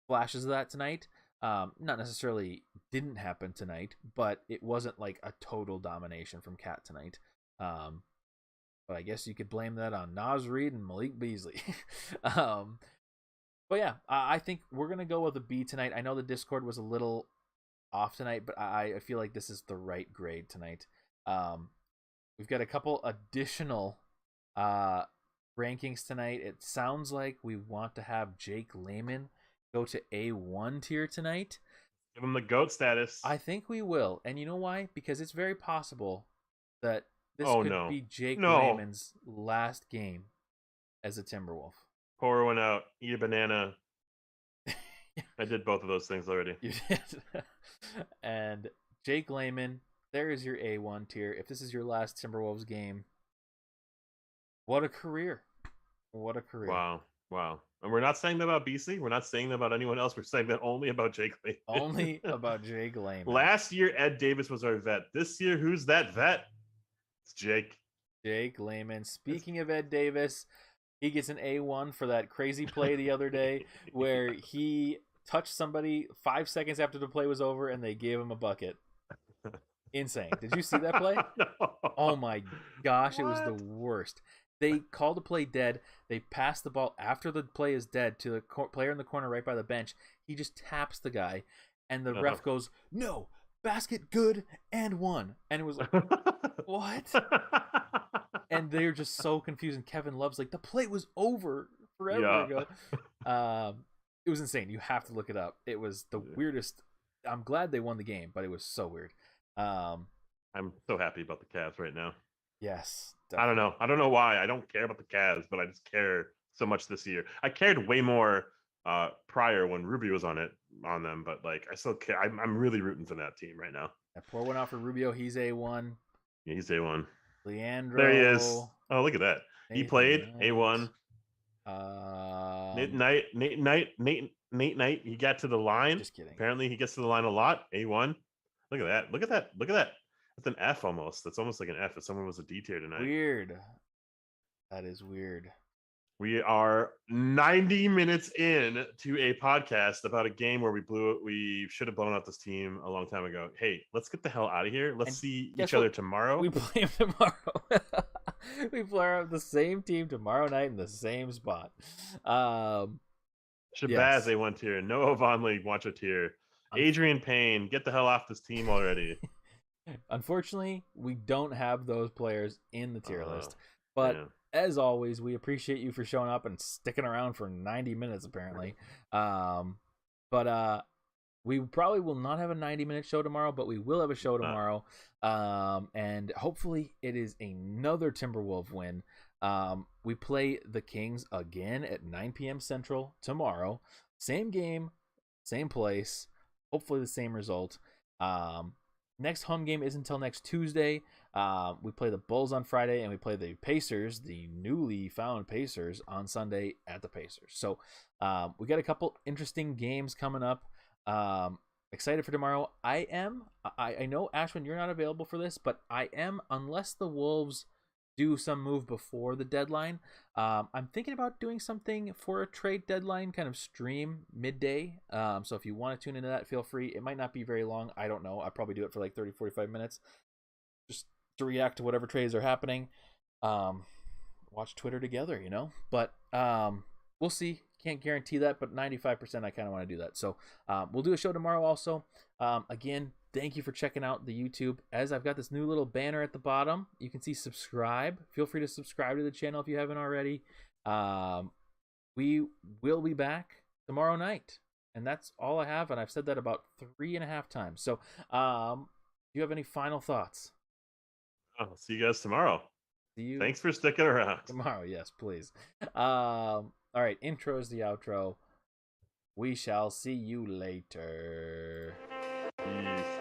flashes of that tonight. Not necessarily didn't happen tonight, but it wasn't like a total domination from Cat tonight. But I guess you could blame that on Naz Reid and Malik Beasley. um, but yeah, I think we're gonna go with a B tonight. I know the Discord was a little off tonight, but I feel like this is the right grade tonight. Um, we've got a couple additional uh, rankings tonight. It sounds like we want to have Jake Layman go to A1 tier tonight. Give him the GOAT status. I think we will. And you know why? Because it's very possible that this Oh could no. be Jake No. Layman's last game as a Timberwolf. Pour one out. Eat a banana. I did both of those things already. You did. And Jake Layman, there is your A1 tier. If this is your last Timberwolves game, what a career. What a career. Wow. Wow. And we're not saying that about Beasley. We're not saying that about anyone else. We're saying that only about Jake Layman. Only about Jake Layman. Last year, Ed Davis was our vet. This year, who's that vet? It's Jake. Jake Layman. Speaking of Ed Davis, he gets an A1 for that crazy play the other day where he touched somebody 5 seconds after the play was over and they gave him a bucket. Insane. Did you see that play? No. Oh my gosh, What? it was the worst. They called the play dead. They passed the ball after the play is dead to the player in the corner right by the bench. He just taps the guy, and the ref goes, "No, basket good and one." And it was like, what? And they're just so confused. And Kevin Love's like, the play was over forever ago. It was insane. You have to look it up. It was the weirdest. I'm glad they won the game, but it was so weird. I'm so happy about the Cavs right now. Yes. Definitely. I don't know why. I don't care about the Cavs, but I just care so much this year. I cared way more prior when Ruby was on them, but like I still care. I'm really rooting for that team right now. That poor one out for Rubio. He's A1. Yeah, he's A1. Leandro. There he is. Oh, look at that. He played A1. Nate Knight. He got to the line. Just kidding. Apparently, he gets to the line a lot. A1. Look at that. Look at that. Look at that. That's an F almost. That's almost like an F if someone was a D tier tonight. Weird. That is weird. We are 90 minutes in to a podcast about a game where we should have blown out this team a long time ago. Hey, let's get the hell out of here. Let's see each other tomorrow. We play them tomorrow. We play the same team tomorrow night in the same spot. Shabazz, A1 tier. Noah Vonleh, watch a tier. Adrian Payne, get the hell off this team already. Unfortunately, we don't have those players in the tier list. But as always, we appreciate you for showing up and sticking around for 90 minutes, apparently. But we probably will not have a 90-minute show tomorrow, but we will have a show tomorrow. And hopefully it is another Timberwolves win. We play the Kings again at 9 p.m. Central tomorrow. Same game, same place. Hopefully the same result. Next home game isn't until next Tuesday. We play the Bulls on Friday, and we play the Pacers, the newly found Pacers, on Sunday at the Pacers. So we got a couple interesting games coming up. Excited for tomorrow. I know, Ashwin, you're not available for this, but I am, unless the Wolves do some move before the deadline. I'm thinking about doing something for a trade deadline kind of stream midday. So if you want to tune into that, feel free. It might not be very long. I don't know. I'll probably do it for like 30-45 minutes just to react to whatever trades are happening. Watch Twitter together, but we'll see. Can't guarantee that, but 95% I kind of want to do that. So we'll do a show tomorrow also. Again, thank you for checking out the YouTube. As I've got this new little banner at the bottom, you can see subscribe. Feel free to subscribe to the channel if you haven't already. We will be back tomorrow night. And that's all I have. And I've said that about 3.5 times. So do you have any final thoughts? I'll see you guys tomorrow. See you. Thanks for sticking around. Tomorrow, yes, please. All right, intro is the outro. We shall see you later. Peace.